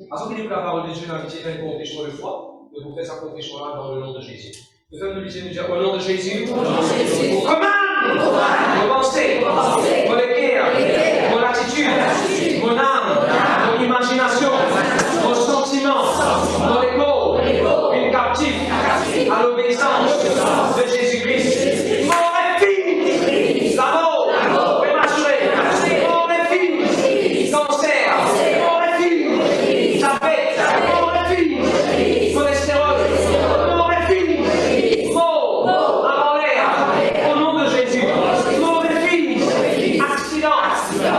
Parce que la parole de Dieu l'invite à une confession de foi, de vous faire sa confession-là dans le nom de Jésus. Nous sommes obligés de nous dire au nom de Jésus, on commande vos pensées, vos équerres, mon attitude, mon âme, mon imagination, mon sentiment, mon écho, une captive à l'obéissance de Jésus-Christ. Mon fille, l'amour prématuré, mon fille, cancer, mon fille, diabète, mon fille, cholestérol, mon fille, mort, avant l'air, au nom de Jésus, mon fille, accident,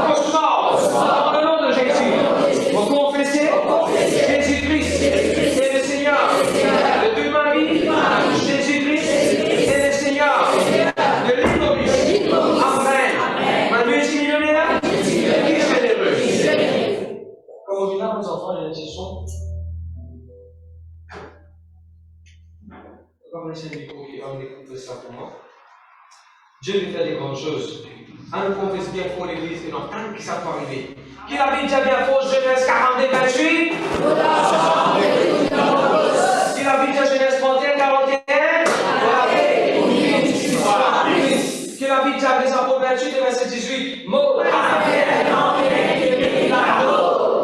cauchemar, dans le nom de Jésus. Vous confessez Jésus-Christ est le Seigneur de toute ma vie. Jésus-Christ est le Seigneur de l'Église. Amen. Maintenant, ici, millionnaire, qui est généreux. Quand on vient aux enfants, il y a une question. On va laisser le micro qui va me découvrir ça pour moi. Dieu veut faire des grandes choses. On nous confesse bien pour l'Église et non, tant que ça peut arriver. Qui la Bible dit bien fausse Genèse 42, 28? Qui la Bible dit Genèse 31, 41? Qui la Bible dit les apôtres 28, verset 18? Mot.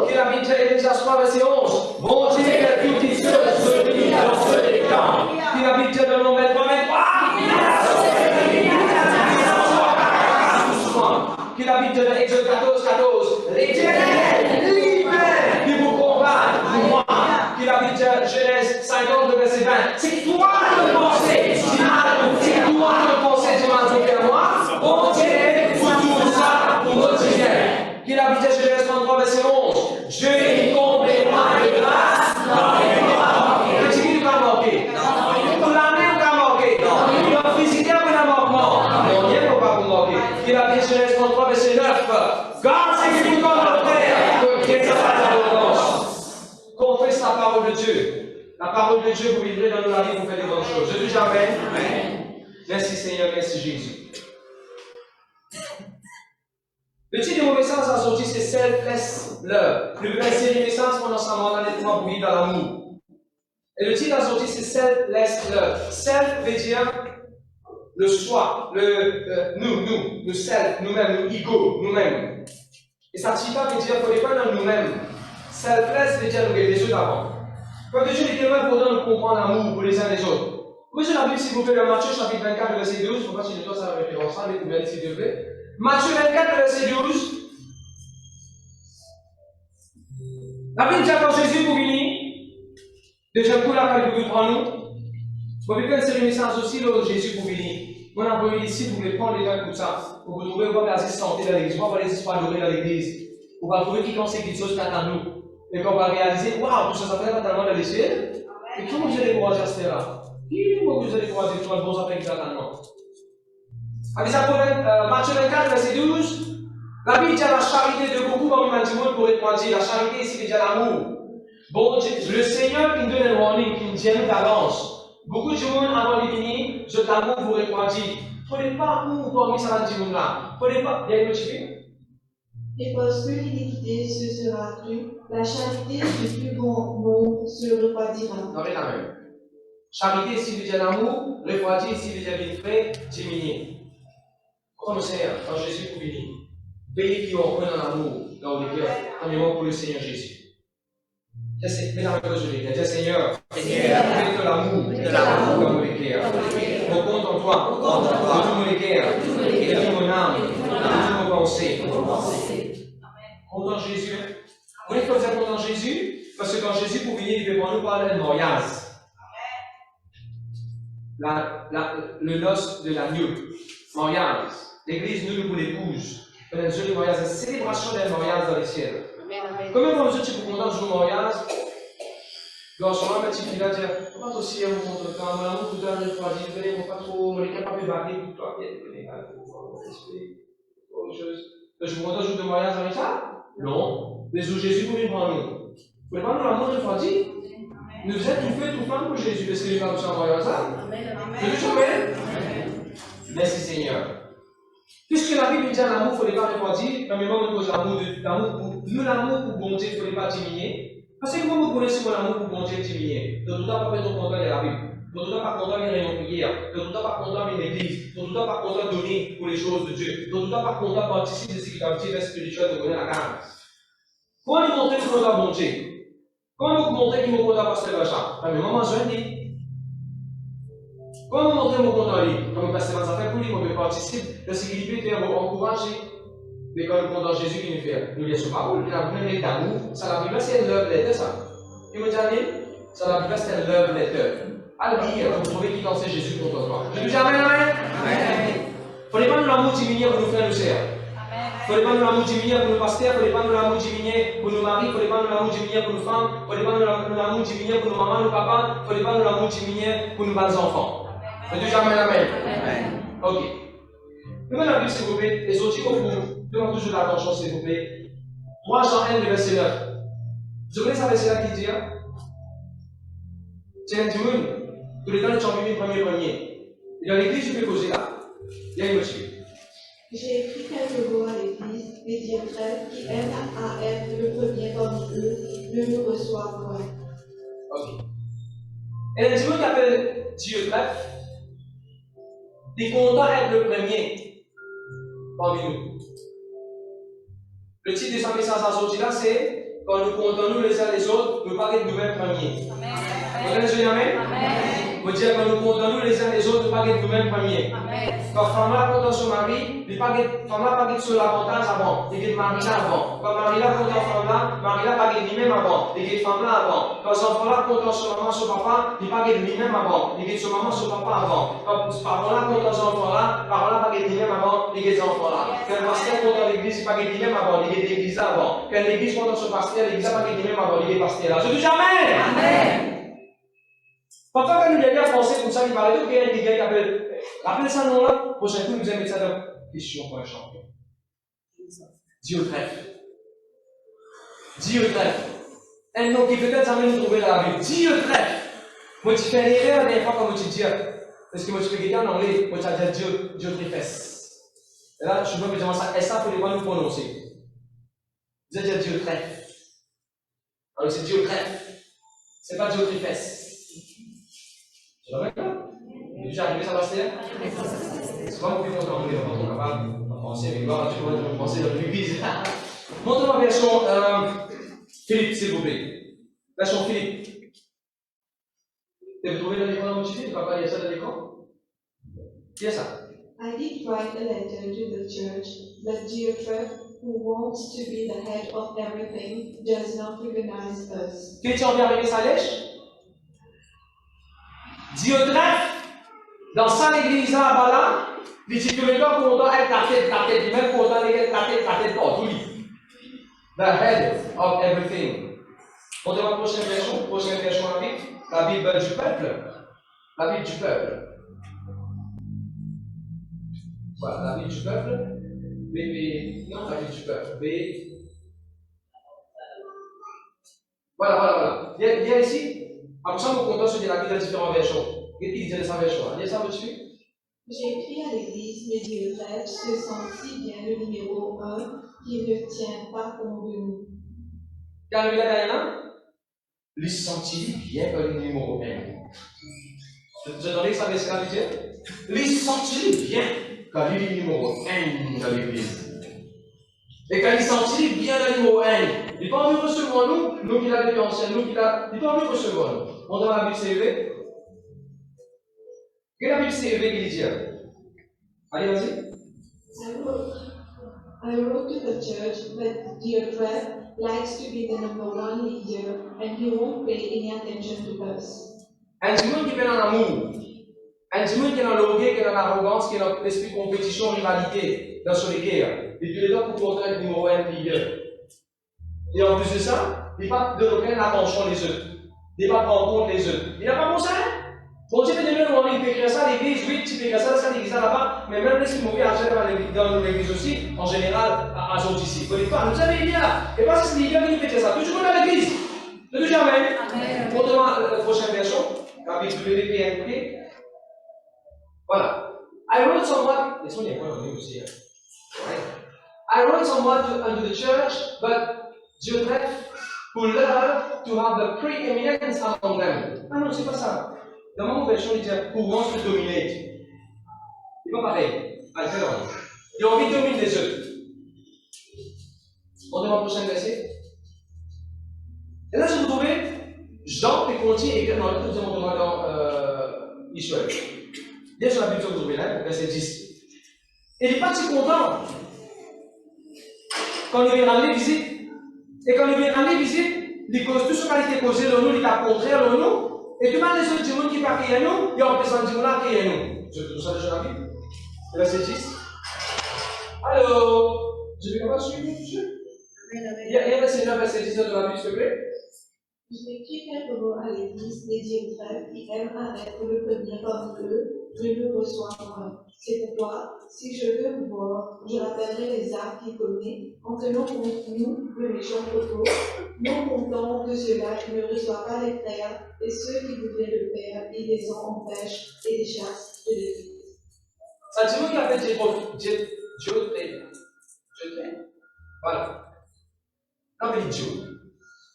Qui la Bible dit Élésias 3, verset 11? Bon Dieu, la beauté seule, celui dans ce des camps. Qui la Bible dit dans le nom 23, 23? Qui la Bible de Exode 14, 14, l'Éternel libère qui vous combat pour moi. Qui la Bible de Genèse 50, verset 20, c'est toi de penser, c'est toi de penser, tu m'as trouvé à moi. Bon Dieu, pour tout ça, pour notre Seigneur. Qui la Bible de Genèse 33, verset 11, je y comblera de grâce dans les morts. Qu'est-ce qui nous a manqué? Pour l'année, on a manqué. Pour la physique, on a manqué. On n'y est pas pour manquer. Qui la Bible de Genèse 33, verset 9, garde ce qui vous donne le Père, que ça fasse abondance. Confesse la parole de Dieu. La parole de Dieu, vous vivrez dans la vie, vous faites des bonnes choses. Je dis Amen. Merci Seigneur, merci Jésus. Le titre de mon message a sorti, c'est Selfless Love. Le verset de message pendant sa mandat pour vivre dans l'amour. Et le titre a sorti, c'est Selfless Love. Self veut dire le soi, nous, le self, nous-mêmes, le ego, nous-mêmes. Et ça veut dire qu'on n'est pas dans nous-mêmes. Selfless veut dire nous les autres avant. Quand Dieu est tellement important de comprendre l'amour pour les uns les autres. Lisez la Bible, s'il vous plaît, dans Matthieu chapitre 24, verset 12. Je ne sais pas si je dois ça référence, mais vous pouvez s'il vous plaît. Matthieu 24, verset 12. La Bible dit quand Jésus pour venir, déjà pour la paix pour prendre nous. Vous pouvez faire une message aussi, là, Jésus pour venir. Moi, on a envoyé ici, vous voulez prendre les gens comme ça, pour vous trouver, vous allez santé dans l'église, vous allez les histoires adorées dans l'église, vous allez trouver qui pense quelque chose qui attend nous. Et qu'on va réaliser, waouh, tout ça, ça fait tellement dans les cieux. Et comment vous allez décourager à ce là? Qui vous allez décourager tout le bon affaire qui attend nous? Avec ça, Matthieu 24, verset 12, la Bible dit la charité de beaucoup parmi les gens pour répondre. La charité ici veut dire l'amour. Bon, le Seigneur qui nous donne un warning, qui nous dit une d'avance. Beaucoup de gens, avant de venir, je t'amour vous répondre. Il ne faut pas où parmi ça dit là. Il ne faut pas. Il y a une motivée. Et parce que l'iniquité se sera accrue, la charité du plus bon nombre se refroidira. Non, mais la même. Charité ici veut dire l'amour, refroidir ici veut dire vite fait, diminuer. Comme le Seigneur, quand Jésus pour venir, veillez qui ont dans l'amour, dans le cœur, premièrement pour le Seigneur Jésus. Mesdames et messieurs, dis Seigneur, fais de l'amour dans mon cœur. On compte en toi, dans tout mon cœur, et dans mon âme, dans toutes nos pensées. Content Jésus. Vous voyez que vous êtes content Jésus? Parce que quand Jésus pour venir, il veut pour nous parler de mariage. Le noce de l'agneau. Mariage. L'église, nous pour l'épouse. Un joli mariage, une célébration d'un mariage dans les ciels. Comment vous êtes content de jouer au mariage? Lorsqu'on a un petit village, on va aussi vous montrer quand on a tout le temps, on pas trop, on est capable de battre pour toi, je vous montre un jour de mariage avec ça? Non. Mais où Jésus pour vivre en nous. Vous pouvez pas nous l'amour de refroidi? Nous êtes tout fait, tout femme pour Jésus, parce qu'il est comme ça en voyant ça. Amen. Merci Seigneur. Puisque la Bible dit l'amour, il ne faut pas refroidir, premièrement, nous l'amour pour bon Dieu, il ne faut pas diminuer. Parce que vous connaissez mon amour pour bon Dieu diminué. De tout temps, pas ton content de la Bible. De tout temps, pas content de réunion prière. De tout temps, pas content de l'église. De tout temps, pas content de donner pour les choses de Dieu. De tout temps, pas content de participer à des activités spirituelles de donner la carne. Quand il montre que nous bon Dieu, quand il montre qu'il me compte à passer le chat, mais maman, je dis. Quand il montre mon compte à lui, comme passer dans affaires pour lui, on peut participer, parce qu'il peut encourager. Mais quand le compte Jésus qui nous fait, nous laissons pas, il a même d'amour, ça la Bible, c'est un love letter, ça. Tu me dis, ça la Bible, c'est un love letter. Alors, vous trouvez qui c'est Jésus contre toi. Je dis Amen, Amen. Il ne faut pas nous l'amour diminuer pour nous faire le serre. Il ne faut pas nous l'amour diminuer pour nos pasteurs, il ne faut pas nous l'amour diminuer pour nos maris, il ne faut pas nous l'amour diminuer pour nos femmes, il ne faut pas nous l'amour diminuer pour nos mamans, nos papas, il ne faut pas nous l'amour diminuer pour nos bons enfants. Je dis Amen, Amen. Ok. Demain la Bible, s'il vous plaît, et sortis au bout, demande toujours l'attention, s'il vous plaît. 3 Jean 1, le verset 9. Vous connaissez ce verset-là qui dit, c'est un dimanche, tous les temps, les champions premier. Et dans l'église, je peux causer là. Il y a une motif. J'ai écrit quelques mots à l'église, les diatrèbes qui aiment à être le premier parmi eux ne nous reçoivent point. Ok. Et le dimanche qui appelle Dieu-trève, il est content d'être le premier parmi nous. Le titre de sa message à sortir là, c'est quand nous comptons nous les uns les autres, nous parlons de nous-mêmes premiers. Amen. Vous Amen? Amen. Vous dire quand nous comptons nous les uns les autres, nous parlons de nous-mêmes premiers. Quand femme-là compte son mari, femme-là parle de son avantage avant, il dit mari-là avant. Quand mari-là compte femme-là, mari-là parle de lui-même avant, il dit femme-là avant. Quand son enfant-là compte son maman, son papa, il parle de lui-même avant, il dit son maman, son papa avant. Quand parole-là compte son enfant-là, parole-là parle de lui-même avant, il dit son enfant-là. Quand le pasteur compte l'église, il parle de lui-même avant, il dit l'église avant. Quand l'église compte son pasteur, l'église parle de lui-même avant, il dit pasteur là. Je dis jamais! Amen! Parfois, quand nous y a pensé comme ça, il parlait de quelqu'un qui appelle. Rappelez ça nom-là, prochain coup, nous allons mettre ça dans question pour un champion. Dieu-trève. Dieu-trève. Un nom qui peut-être ça nous trouver dans la Bible. Dieu-trève. Moi, tu fais une erreur la dernière fois quand tu dis. Parce que moi, tu fais quelqu'un en anglais, moi, tu as dit Dieu-trève. Et là, je veux que je ça, et ça, il ne faut pas nous prononcer. Vous allez dire Dieu-trève. Alors, c'est Dieu-trève. Ce n'est pas Dieu-trève. Tu l'as vu? Déjà arrivé ça, Pasteur? C'est pas mon plus content, mais on est capable de penser avec gloire, tu vois, de penser dans l'église. Montre-moi la version Philippe, s'il vous plaît. Version Philippe. Vous trouvez dans l'écran motivé? Tu ne vas pas lire ça dans l'écran? Tiens ça. I did write a letter to the church, but Diotrephes, who wants to be the head of everything, does not recognize us. Chrétien vient avec sa lèche? Diotrephes, dans sa église là-bas, il dit que maintenant, pour autant être la tête, même pour autant être la tête partout. The head of everything. Montrez-moi la prochaine version la Bible du peuple. La Bible du peuple. Voilà, la Bible du peuple. Non, la Bible du peuple. Voilà. Viens ici. Après ça, on compte sur la Bible dans différentes versions. Qu'est-ce qu'il disait de sa version? Viens ça, monsieur. J'ai écrit à l'église, mais Diotrephes se sent si bien le numéro 1 qu'il ne tient pas compte de nous. Quand il a Diana, il sentit bien que le numéro 1. Vous entendez que ça veut dire? Il sentit bien que le numéro 1 dans l'église. Et quand il sentit bien le numéro 1, il n'a pas envie de recevoir nous qui l'avons été anciens, il n'a pas envie de recevoir nous. On dans la Bible s'est élevé. Quelle est la Bible s'est élevée qu'il dit? Allez, vas-y. I wrote to the church, but Diotrephes likes to be the number 1 leader and he won't pay any attention to us. Un dimanche qui est dans l'amour, un dimanche qui est dans l'orgueil, qui est dans l'arrogance, qui est dans l'esprit de compétition, rivalité, dans son équerre. Et puis, les gens pour porter le numéro 1 leader. Et en plus de ça, il n'y a pas de aucune attention les autres. Il n'y a pas de rencontre les autres. Il n'y a pas pour ça. Bon Dieu, peut-être même on peut écrire ça à l'église, oui, tu peux écrire ça à l'église là-bas, mais même les mauvais dans l'église aussi, en général, à autres ici. Vous ne pas, nous savons là. Et pas si c'est l'idée qui fait ça. Toujours dans l'église. Ne dis jamais. Montre-moi la prochaine version. Capitule WPNP. Voilà. I wrote somewhat. Laisse-moi dire quoi on est aussi. I wrote somewhat unto the church, but Diotrephes who love to have the preeminence among them. Ah non, c'est pas ça. Dans ma mauvaise version, il dit who wants to dominate. C'est pas pareil. Il a envie de dominer les autres. On demande le prochain verset. Et là, je vous trouvez Jean et continue écrit dans le deuxième demande dans Israël. Bien sur la Bible, vous trouvez là, verset 10. Et il n'est pas si content quand il vient ramener visite. Et quand il vient ramener visite, il cause tout ce qu'il a causé dans nous, il est contraire dans nous. Et tout le monde, les autres démons qui partent à nous, ils ont besoin de démons là qui est nous. Je peux tout ça déjà dans la Bible. Verset 10. Alors, je vais comment suivre, monsieur? Il y a verset 9, verset 10 de la Bible, s'il te plaît. J'écris quelques mots à l'église des dieux frères qui aiment à être le premier parmi eux, je le reçois moi. C'est pourquoi, si je veux vous voir, je rappellerai les actes qu'il commet, en tenant contre nous le méchant propos, non content que ceux-là qui ne reçoivent pas les frères, et ceux qui voudraient le faire, ils les en empêchent et les chassent de l'église. Ça dit qu'il a fait Dieu. Voilà. On appelle Dieu.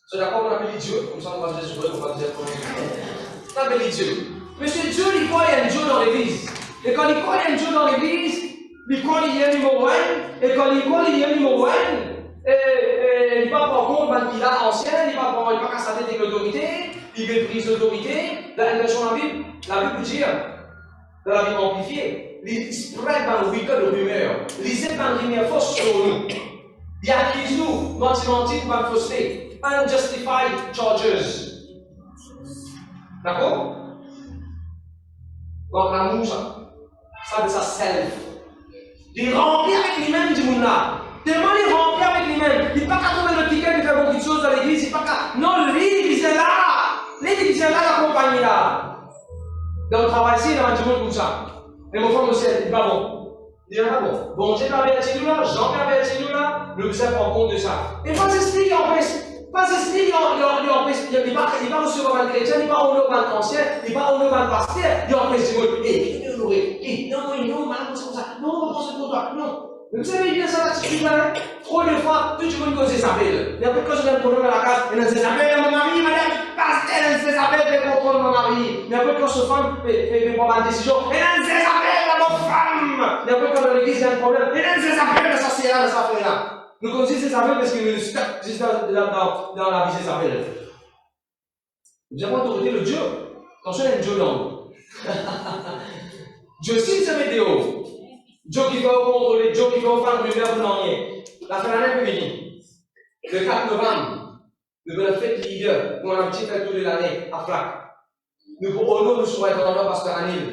C'est d'accord qu'on appelle Dieu, comme ça on va dire on va dire on appelle Dieu. Monsieur Dieu, il croit qu'il y a un Dieu dans l'église. Et quand il croit qu'il y a un Dieu dans l'église, il croit qu'il y a un numéro 1. Et quand il croit qu'il y a un numéro 1, il ne va pas prendre compte qu'il a ancien, il ne va pas casser avec l'autorité, il méprise l'autorité. La version de la Bible peut dire, dans la Bible amplifiée, il spread dans le week-end de rumeurs. Lisez dans une rumeur fausse sur nous. Il accuse nous, menti ou pas fausseté. Unjustified charges. D'accord? Donc l'amour, ça de sa self. Il remplit avec lui-même du monde là. Tellement il remplit avec lui-même. Il n'est pas qu'à tomber le ticket de faire beaucoup de choses dans l'église. Il n'est pas qu'à. Non, l'église est là. L'église est là, la compagnie là. Dans le travail ici, il y a du monde comme ça. Et mon frère, il n'est pas bon. Il n'est pas bon. Bon, Dieu t'a averti nous là, Jean t'a averti nous là, nous vous prend compte de ça. Et pas s'expliquer en plus. Pas s'expliquer en plus. Il n'est pas reçu comme un chrétien, il n'est pas honoré comme un ancien, il n'est pas honoré comme un pasteur. Il est en plus du monde. Hé, il est honoré. Non, madame, c'est comme ça. Non, on va penser pour toi. Non. Mais vous savez bien ça, l'attitude là, trop de fois, tout le monde cause Isabelle. Et après, quand j'ai un problème à la case, elle dit Isabelle, mon mari, madame, pasteur, elle dit Isabelle, fait contrôle mon mari. Mais après, quand ce femme fait prendre une décision, elle dit Isabelle, mon femme. Et après, quand dans l'église, il y a un problème, elle dit Isabelle, de sa sœur, de sa frère là. Nous connaissons Isabelle parce que nous sommes juste dans la vie d'Isabelle. Nous avons autorité le Dieu. Attention, il y a un Dieu dans nous. Dieu signe sa vidéo. Dieu qui va contrôler, Dieu qui va faire le meilleur pour rien. La fin de l'année peut venir. Le 4 novembre, nous allons faire leader pour un petit fait toute l'année à Flac. Nous pour honorer nous serons dans parce que Anil.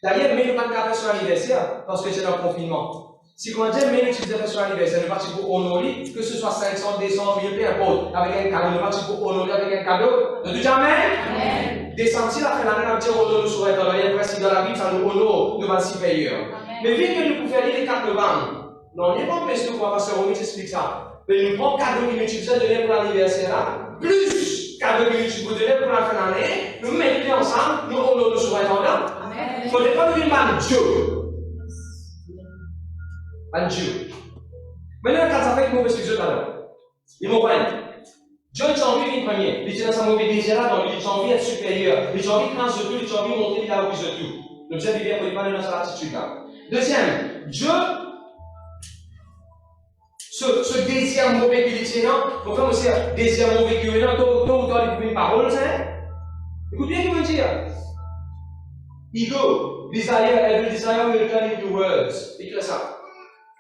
D'ailleurs, mais nous pas de faire sur l'anniversaire parce que c'est dans le confinement. Si on dit mais nous utilisons sur l'anniversaire, nous partons pour honorer, que ce soit 500, 200, 1000, peu importe, avec un cadeau, nous partons pour honorer avec un cadeau. Ne dis jamais. Décembre, si la fin de l'année, nous disons honorer nous serons dans l'année, si dans la Bible, ça nous honore devant le supérieur. Mais vu que nous pouvons faire les 4 novembre, non, il n'est pas parce que nous passer au ministre explique ça. Mais nous prenons cadeau que nous utilisons donner pour l'anniversaire là, plus cadeau que nous utilisons donner pour la fin de l'année, nous mettons ensemble, nous honorons nous serons dans. Il ne faut pas devenir un Dieu. Un Dieu. Maintenant, quand ça fait que nous faisons Dieu alors, ils m'ont dit, Dieu est envie de premier. Il dit dans sa mauvaise désir là, donc il a envie d'être supérieur. Il a envie de prendre tout, il a envie de monter là où il se tout. Donc, Dieu vient pour parler dans cette attitude là. Deuxième, Dieu, ce désir mauvais qu'il tient, on fait aussi un désir mauvais qu'il a, tôt ou tard, il peut une parole, c'est. Écoute bien ce qu'il veut dire. Ego, desire, every desire will turn into words. Écris ça.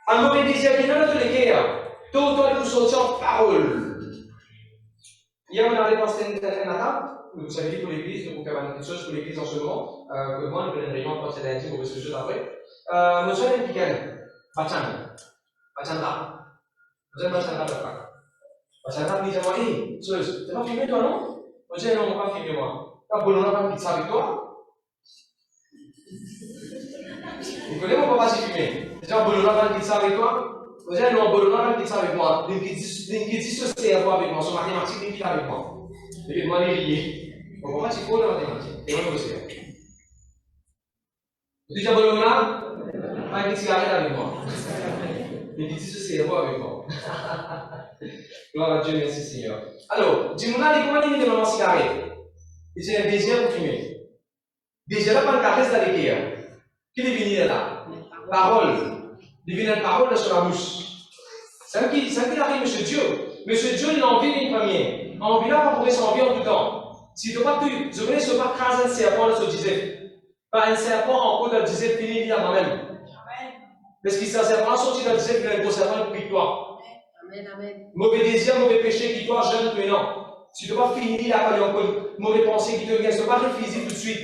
Un mauvais désir qui est dans tous les cas, tôt ou tard, il peut sortir en parole. Hier, on avait pensé à Nathan. Vous savez dit pour l'église, donc on fait quelque chose pour l'église en ce moment, que moi, nous avons une réunion pour cette année, pour ce sujet d'après. Nous sommes un week-end, Bachanda. Nous sommes Bachanda, Bachanda, il dit à moi, hé, tu n'as pas filmé toi, non? Je dis, non, on ne va pas filmer moi. Tu as besoin de pizza avec toi? Vous connaissez mon papa, c'est filmé. Je dis, on a besoin de pizza avec toi? Je dis, non, on a besoin de pizza avec moi. Il qui dissocié avec moi, son mathématique, il est avec moi. Et puis, moi, il est lié. On va pas chico la mathématique. Et on va aussi. Tu dis, bon, là, un petit cigarette avec moi. Mais dis ce héros avec moi. Gloire à Dieu, merci Seigneur. Alors, dis-moi, les comment il est dans la cigarette? C'est un désir pour fumer. Déjà là, pas une caresse dans les cœurs. Qui est venu là? Parole. Il vient une parole sur la bouche. C'est un qui arrive, Monsieur Dieu. Monsieur Dieu, il a envie d'une première. Envie là, pour trouver son envie en tout temps. Si tu ne pas, je voulais se pas craser un serpent là, sur Joseph. Pas un serpent en cours de Joseph fini à moi-même. Parce qu'il s'est un serpent sorti de Joseph, il a un gros serpent qui toi. Amen, amen. Mauvais désir, mauvais péché qui toi, jeune, maintenant. Si tu ne pas finir là, pas encore mauvais pensée qui te vient, si tu ne pas réfléchir tout de suite.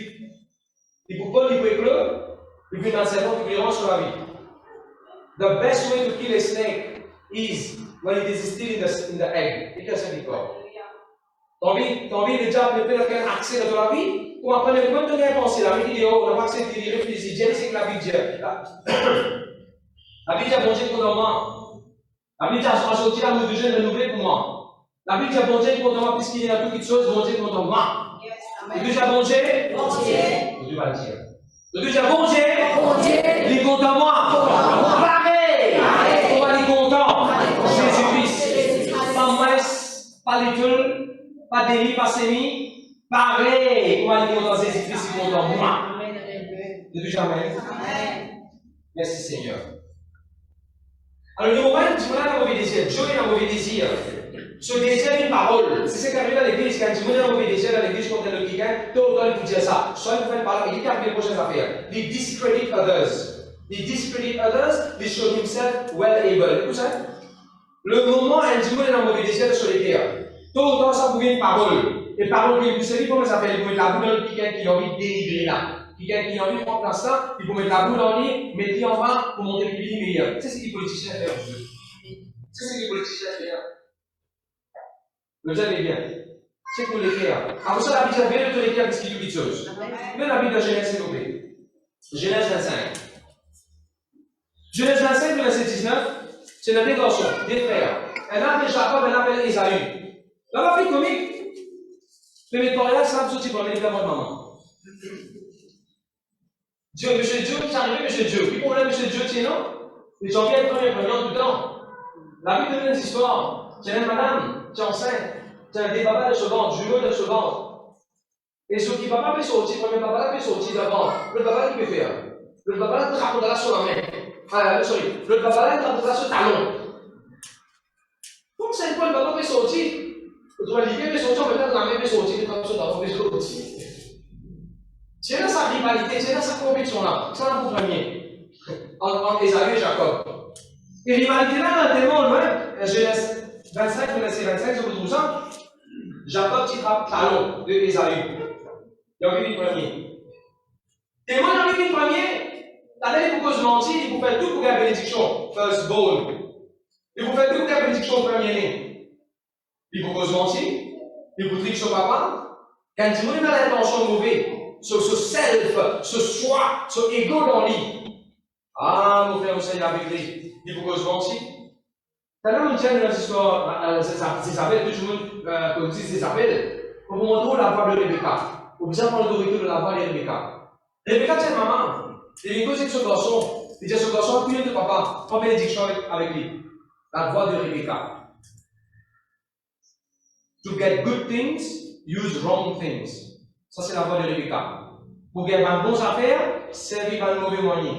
Il faut pas, il faut éclore, il faut un serpent qui lui rend sur la vie. The best way to kill a snake is when it is still in the egg. Et qu'est-ce que c'est quoi? T'as envie déjà de faire un accès dans la vie? Ou après, le point de rien penser, la vie dit, oh, on n'a pas accès de réfléchir. Dieu, c'est que la vie dit. La vie dit, bon Dieu, pour moi. La vie dit, je vais sortir la mouille de jeune renouvelée pour moi. La vie dit, bon Dieu, pour moi, puisqu'il y a toutes les choses, bon Dieu, pour moi. Le Dieu, bon Dieu. Dieu va le dire. Le Dieu, bon Dieu. Il est content moi. Pareil. On va être content. Jésus-Christ. Pas mince, pas little. Pas délit, pas sémi, pareil. On va dire dans Jésus-Christ, il compte en moi. Depuis jamais. Merci Seigneur. Alors, le moment où tu as un mauvais désir, Dieu a un mauvais désir. Ce désir est une parole. C'est ce qui arrive dans l'église. Quand tu as un mauvais désir dans l'église contre le quelqu'un, tout le temps il faut dire ça. Soit il faut faire parler, il y a les prochaines affaires. Il discredit others. Il discredit others, il show himself well able. Écoute ça. Le moment où un dimanche a un mauvais désir sur les terres. Tout le temps, ça vous vient une parole. Et parole qui vous savez comment ça s'appelle? Il faut mettre la boue dans quelqu'un qui a envie de dénigrer là. Quelqu'un qui a envie de prendre place là, il faut mettre la boue dans le lit, mettez en bas pour monter le pays meilleur. C'est ce que les politiciens font. C'est ce que les politiciens font. Vous savez bien. C'est pour les faire. Après ça, la Bible vient de tous les cas parce qu'il y a une chose. Mais la Bible de Genèse, s'il vous plaît. Genèse 25. Genèse 25, verset 19, c'est le deux garçons, des frères. Un appelle Jacob, un appelle Esaü. Là, ma fille comique. Mais mes parents, ça me sortit pour amener la maman. Dieu, monsieur Dieu, qui est arrivé, monsieur Dieu. Puis problème, monsieur Dieu, tiens, non? Les gens viennent premier en tout temps. La Bible donne une histoire. Tu as une madame, tu es enceinte. Tu as des babas de ce ventre, jumeaux de ce ventre. Et ce qui papa peut sortir, premier papa peut sortir d'avant. Le papa, qui peut faire? Le papa, trappe là sur la main. Ah, sorry. Le papa, trappe là sur le talon. Comme c'est quoi le papa peut sortir? Tu vas livrer, mais sortir, peut-être la main peut sortir, comme ça, dans le sortir. C'est là sa rivalité, c'est là sa compétition là. C'est là pour premier. Entre Esaü et Jacob. Et rivalité là, tellement loin, Genèse 25, verset 25, je vous trouve ça. Jacob qui frappe talon de Esaü. Il a envie du premier. Et moi, j'ai envie du premier. La tête, il faut se mentir, il faut faire tout pour la bénédiction. First born. Il faut faire tout pour la bénédiction premier-né. Il faut se mentir, il faut tricher son papa. Quand tu as l'intention mauvaise, ce self, ce soi, ce ego dans lui. Ah, mon frère, vous savez la Bible, il faut se mentir. T'as vu, on tient dans l'histoire, Zézabel, tout le monde, comme dit Zézabel, on vous montre la voix de Rebecca. On vous apprend l'autorité de la voix de Rebecca. Rebecca, c'est maman. Et il cause avec ce garçon. Il dit à ce garçon, appuyez de papa, prends bénédiction avec lui. La voix de Rebecca. To get good things, use wrong things. Ça, c'est la voix de Rebecca. Pour gagner un bon affaire, servir par un mauvais moyen.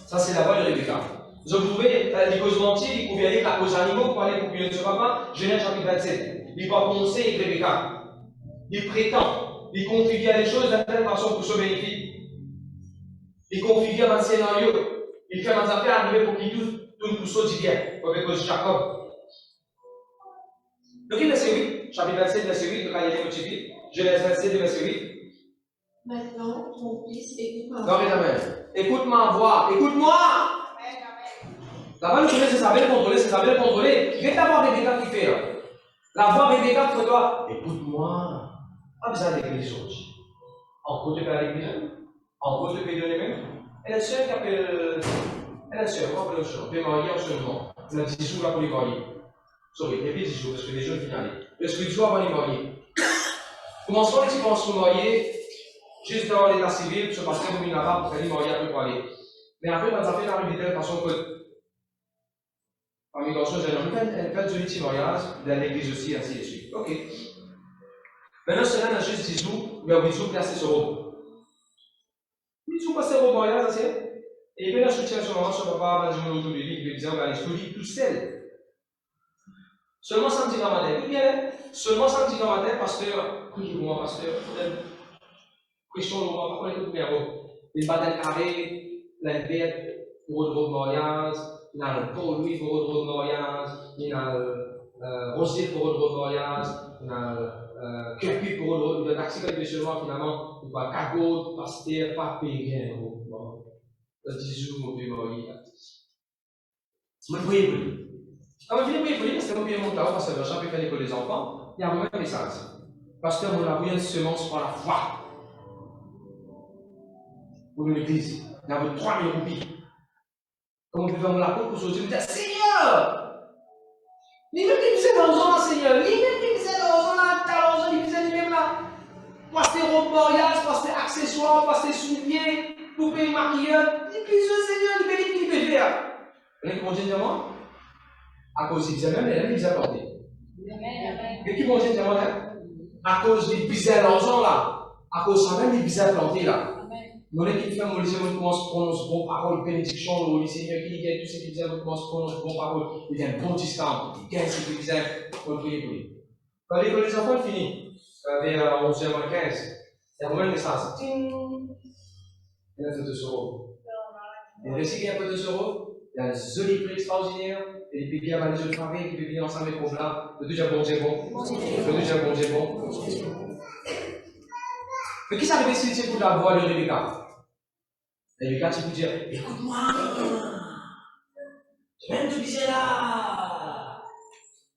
Ça, c'est la voix de Rebecca. Vous trouvez, les causes mentir, il faut aller aux animaux pour aller pour de ce papa. Genèse chapitre 27. Il va penser avec Rebecca. Il prétend. Il confie à des choses d'une telle façon pour se bénéficier. Il confie à un scénario. Il fait des affaires arriver pour qu'il tout soit dit bien. Avec Jacob. Donc, verset 8, chapitre 27, verset 8, quand il y a des motifs, Genèse 27, verset 8. Maintenant, mon fils, écoute ma voix. Écoute ma voix, écoute-moi. Là-bas, nous connaissons c'est sa belle contrôlée. Viens d'avoir Rebecca qui fait. La voix Rebecca qui fait toi. Écoute-moi. Pas besoin d'église aujourd'hui. En gros, tu peux aller à l'église. En gros, tu peux donner même. Elle est seule qui appelle. Elle est seule, on va appeler le chien. Tu peux marier en ce moment. Il y a 10 jours là pour les marier. Sorry, il y a 10 jours parce que les jeunes finissent aller. Parce que tu dois avoir les mariés. Commence pas, tu penses pour marier. Juste dans l'état civil, se passer comme une arabe pour faire les marier après pour aller. Mais après, dans les affaires, il arrive de telle façon que jeune homme, il fait un joli petit mariage, dans l'église aussi, ainsi de suite. Ok. Maintenant, cela n'a juste 10 jours, mais on dit placer ce robe. Il dit passer au mariage, c'est. Et puis là, je soutiens son maman, son papa, va dire autour de lui, il lui dit, on va aller se tout seul. Seulement samedi matin. Ou bien, seulement samedi matin, pasteur, moi, pasteur, question de moi, pas qu'on écoute, il bat un carré, l'invite pour le mariage, il a le Paul-Louis pour le mariage, il a le Rosé pour le mariage, il a le Kirby pour le taxi que seulement finalement, il va cagot, pasteur, pas payer rien. Le 10 jours, mon vieux mari. Je me voyais plus. Quand je viens pour lui, parce que je viens mon travail, parce que j'ai jamais fait l'école des enfants, il y a un message. Parce que mon avis, une semence par la foi. Pour l'église, il y a 3000 roupies. Comme on peut faire mon lapin pour sortir, je me dis, Seigneur! Il veut qu'il puisse l'argent, Seigneur. Il veut qu'il puisse l'argent, là, t'as l'argent, il puisse lui-même là. Passer au mariage, passer accessoires, passer souliers, pour payer maquillage. Il puisse, Seigneur, il veut qu'il peut faire. Vous voyez comment je dis à moi? À cause du même, elle est bizarre planté. Et qui vont dire à cause des bizarres l'argent là, à cause de ça même des bizarres plantés là. Nous les qui fait mon lycée, on commence à prononcer bonnes paroles, bénédiction au lycée, qui gagne tous ces bizarres, on commence à prononcer bonnes paroles, il y a un bon discount, il gagne ces bizarres, on prie pour lui. Quand l'école des enfants est finie, vers 11h15, il y a un message, ting, il y a un peu de euros. Il y a réussi qu'il y a un peu de euros, il y a un joli prix extraordinaire. Et puis bien, les jeux de famille qui peuvent venir ensemble avec là, le deuxième bon, c'est bon. Le deuxième bon, c'est bon. Mais qui s'arrive ici, c'est pour la voix de Rebecca? Rebecca, tu peux dire, écoute-moi, je viens de te viser là.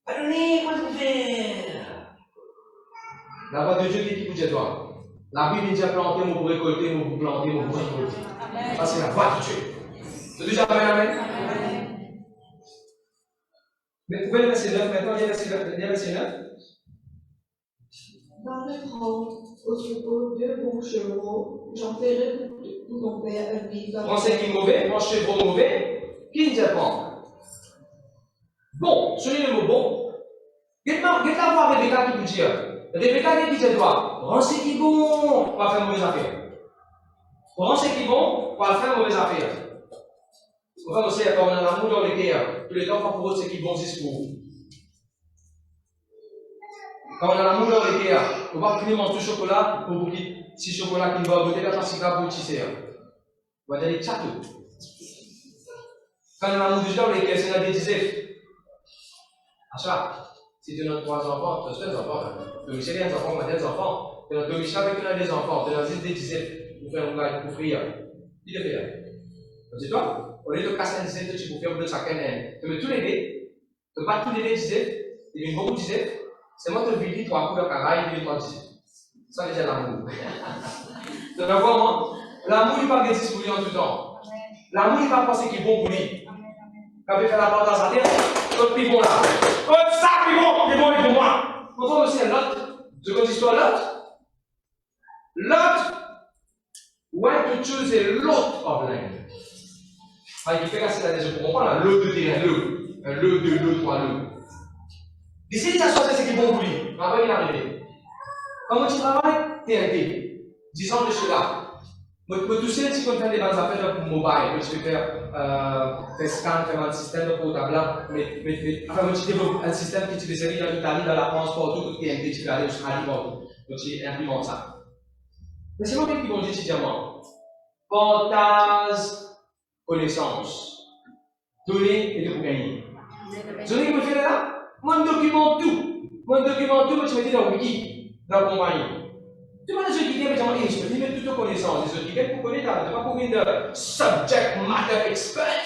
Pardonnez, quoi tu faire? La voix de Dieu qui peut dire toi. La Bible dit planter, mon pour récolter, mon pour planter, mon pour récolter. Ça, c'est la voix de Dieu. Le deuxième amen. Mais vous pouvez le verset 9 maintenant, il y a le verset 9. Dans le prendre au troupeau 2 bons chevaux, j'en ferai pour ton père un vivant. Français qui est mauvais, mon chevreau mauvais, qui ne apprend? Bon, celui le mot bon. Regarde voir Rebecca qui vous dit. Rebecca qui dit toi, rends ce qui est bon, on va faire mauvaise affaire. Rends ce qui est bon, on va faire mauvaise affaire. Enfin, aussi, quand on a l'amour dans les guerres, tous les temps, on pour eux, c'est qu'ils vont pour vous. Quand on a l'amour dans les guerres, on va finir manger du chocolat pour vous dire, si chocolat qui va goûter la tassica pour tisser. On va dire, tchatou. Quand on a l'amour dans les guerres, c'est la bêtise. Achat, si tu as 3 enfants, tu as 2 enfants. Tu as des enfants, tu as des enfants. Tu as des enfants, tu as des dizaines pour faire un gars pour prier. Il le fait. Dis-toi. Au lieu de casser un dizaine, tu peux faire de chacun un. Tu mets tous les dés, tu bats tous les dés dizaines, il y a beaucoup de dizaines, c'est moi qui te dis 3 coups de caraïbes et 3 dizaines. Ça, déjà l'amour. Tu vas voir, moi, l'amour, il ne va pas bêtise pour lui en tout temps. L'amour, il ne va pas penser qu'il est bon pour lui. Quand il fait la porte dans sa tête, l'autre plus bon là. Oh, ça, plus bon, il est bon pour moi. Pourquoi aussi un Lot? Tu connais l'histoire Lot? Lot went to choose a lot of land. Il fait casser la décision pour comprendre, le de terrain, le 2, le 3, le. D'ici, il a choisi ce qui est bon pour lui. Après, il est arrivé. Comment tu travailles? TNT. 10 ans de cela. Mais tu sais, si on fait des bonnes affaires pour mobile, tu peux faire scan, faire un système de portable, mais enfin, tu développes un système qui tu peux servir dans l'Italie, dans la France, partout, pour TNT, tu peux aller en Australie, partout. Donc, tu implémentes ça. Mais c'est moi qui m'ont dit, étudiamment, partage connaissance, donner et de gagner. Donner, vous faites là? Moi, je documente tout. Moi, je documente tout, mais je mets dans le wiki, dans la compagnie. Tu vois, les autres qui viennent, je peux mettre toutes les connaissances. Les autres qui viennent pour connaître, tu ne vas pas combien de subject matter expert.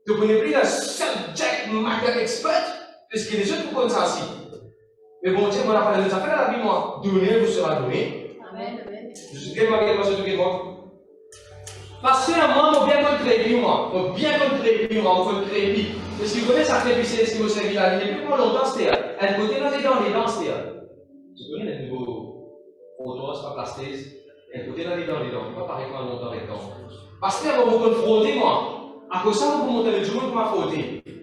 Tu ne connais plus le subject matter expert, parce que les autres pour connaître ça aussi. Mais bon Dieu, on a parlé de ça, fait la vie, moi. Donner vous sera donné. Amen. Je suis tellement bien passé tout le monde. Parce que moi, je bien contribuer, moi. Je bien contribuer, moi. Je contribuer. Parce que vous connaissez ça, c'est ce qui vous servit là. Il n'est plus pour longtemps, c'est un côté dans les dents, c'est tu connais les nouveaux photos, c'est pas plastique. Un côté dans les dents, pas pareil quand longtemps les dents. Parce que vous me confrontez, moi. À cause de ça, vous montez le jour pour ma faute.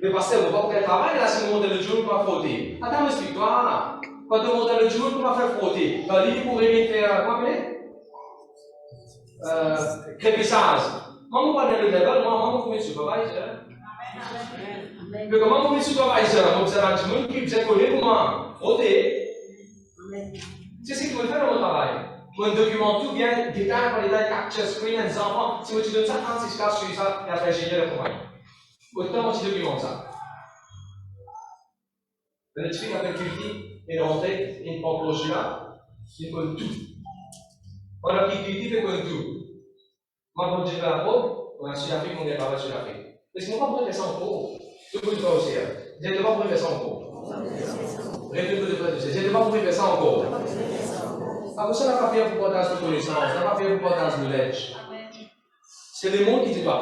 Mais parce que vous ne pouvez pas travailler là si vous montez le jour pour ma faute. Attends, explique-toi. Quand vous montez le jour pour ma faire faute, dans l'île pour faire quoi crépissage. Maman pas dans le débat, maman comme supervisor. Mais comment comme supervisor, observe tout le monde qui vous connaît comment faute. C'est ce qu'il faut faire dans mon travail. Moi, je documente tout bien, détail par détail, capture screen, les enfants. Si moi, tu donnes ça, 36 cas sur ça, et après, j'ai la compagnie. Autant, moi, tu documentes ça. Le petit fille appelle Culti, il est rentré, il prend le projet là, il connaît tout. On a pris Culti, il connaît tout. Moi, quand j'ai fait la probe, on a su la fille, on est pas sur la fille. Parce qu'on ne peut pas faire ça en cours. Tout le monde va aussi. Je ne peux pas faire ça en cours. Je ne peux pas faire ça en cours. Après ça, on n'a pas fait pour porter de connaissance, on n'a pas fait pour porter de knowledge. C'est le monde qui dit pas.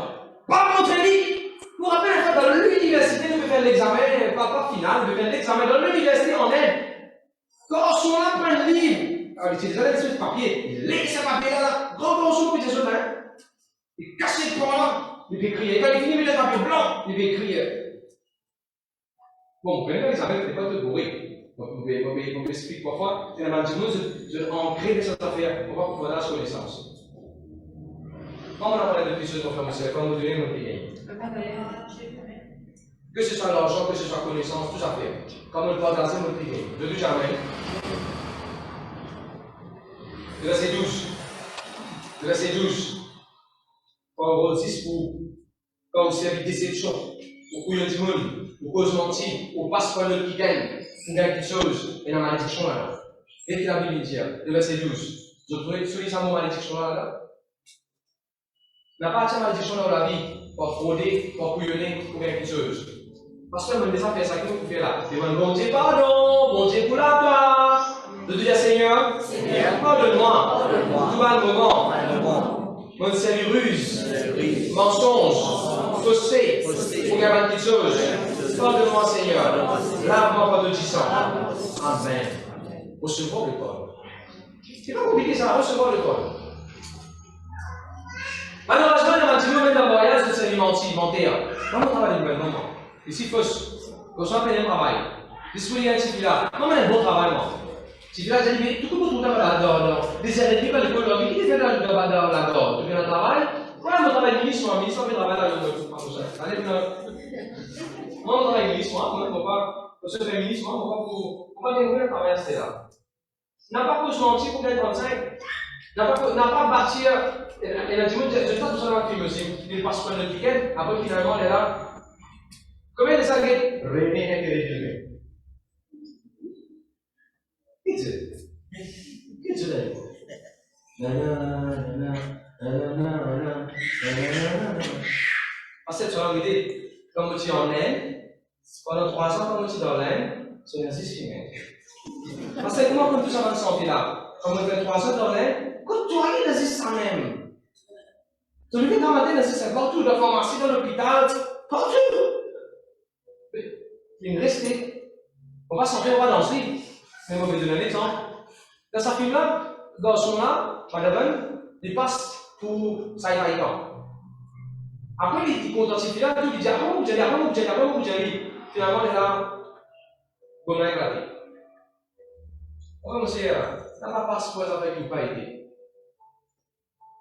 Pas montrer lui. Vous vous rappelez, dans l'université, nous devons faire l'examen, pas final, nous devons faire l'examen dans l'université en Inde. Quand on sont là, prend le livre. Alors, il utilise des papier, il lit ce papier-là, grand sur le petit main. Il casse le point là, il peut crier. Quand il finit avec le papier blanc, il peut crier. Bon, vous prenez l'examen, vous n'êtes pas tout bourré. Vous pouvez expliquer parfois, c'est la même chose, je ancrer cette affaire pour pouvoir faire la connaissance. Quand on a parlé de plusieurs conférences, quand vous donnez notre pays. Que ce soit l'argent, que ce soit connaissance, tout ça fait. Quand on peut adresser notre pays. De tout jamais. Verset 12. Verset 12. Quand on retisse quand on servit déception, au couillon du monde, au cause mentir, au passeport de qui gagne. Une quelque chose, et la malédiction là. Et la Bible dit, le verset 12. Je trouvais sur les amours malédiction là. N'a pas de malédiction dans la vie, pour frauder, pour couillonner, pour quelque chose. Parce que même des affaires, ça qui vous fait là. C'est bon Dieu, pardon, bon Dieu pour la gloire. De dire Seigneur, pardonne-moi. Tout va le moment. Mon salut ruse, mensonge, fausseté, pour faire quelque chose. Pardonne-moi, Seigneur. Lave-moi par de sang. Amen. Recevoir le corps. C'est pas compliqué ça, recevoir le corps. Malheureusement, il y a un petit moment d'un voyage de s'alimenter. Comment on travaille de moment? Ici, il faut qu'on soit bien travail. Disponible à ce là. Comment un bon travail, moi? Si tu as dit, tout le monde là-dedans. Des années de l'école, qui fait là-dedans? Tu fais un travail? Voilà, mon travail ministre, on fait travail là-dedans. Allez, moi, on travaille ministre, moi, on ne peut pas, parce que ministre, moi, on va dérouler le travail à là. N'a pas cause mentir pour être 35. N'a pas bâtir. Elle a dit, je pas tout ça dans le film aussi. Il passe pas le week-end, après finalement, elle est là. Combien de ça gagne? René est téléfilmé. Qu'est-ce que c'est? Parce que tu as regardé, comme tu es en Inde, pendant 3 ans, comme tu es dans l'Inde, c'est un exercice humain. Parce que comment comme tout ça va te sentir là? Comme tu es 3 ans dans l'Inde, quand tu arrives dans ça même. Tu arrives dans matin dans ça partout, dans la pharmacie, dans l'hôpital, partout. Il me reste. On va sortir, on va danser. Mais on va vous donner un exemple. Dans sa film-là, garçon-là, madame, il passe pour ça y va y après, il contente là, il dit après, vous allez. Finalement, il est là, bon, il a éclaté. Monsieur, ça n'a pas passeport avec une pas été.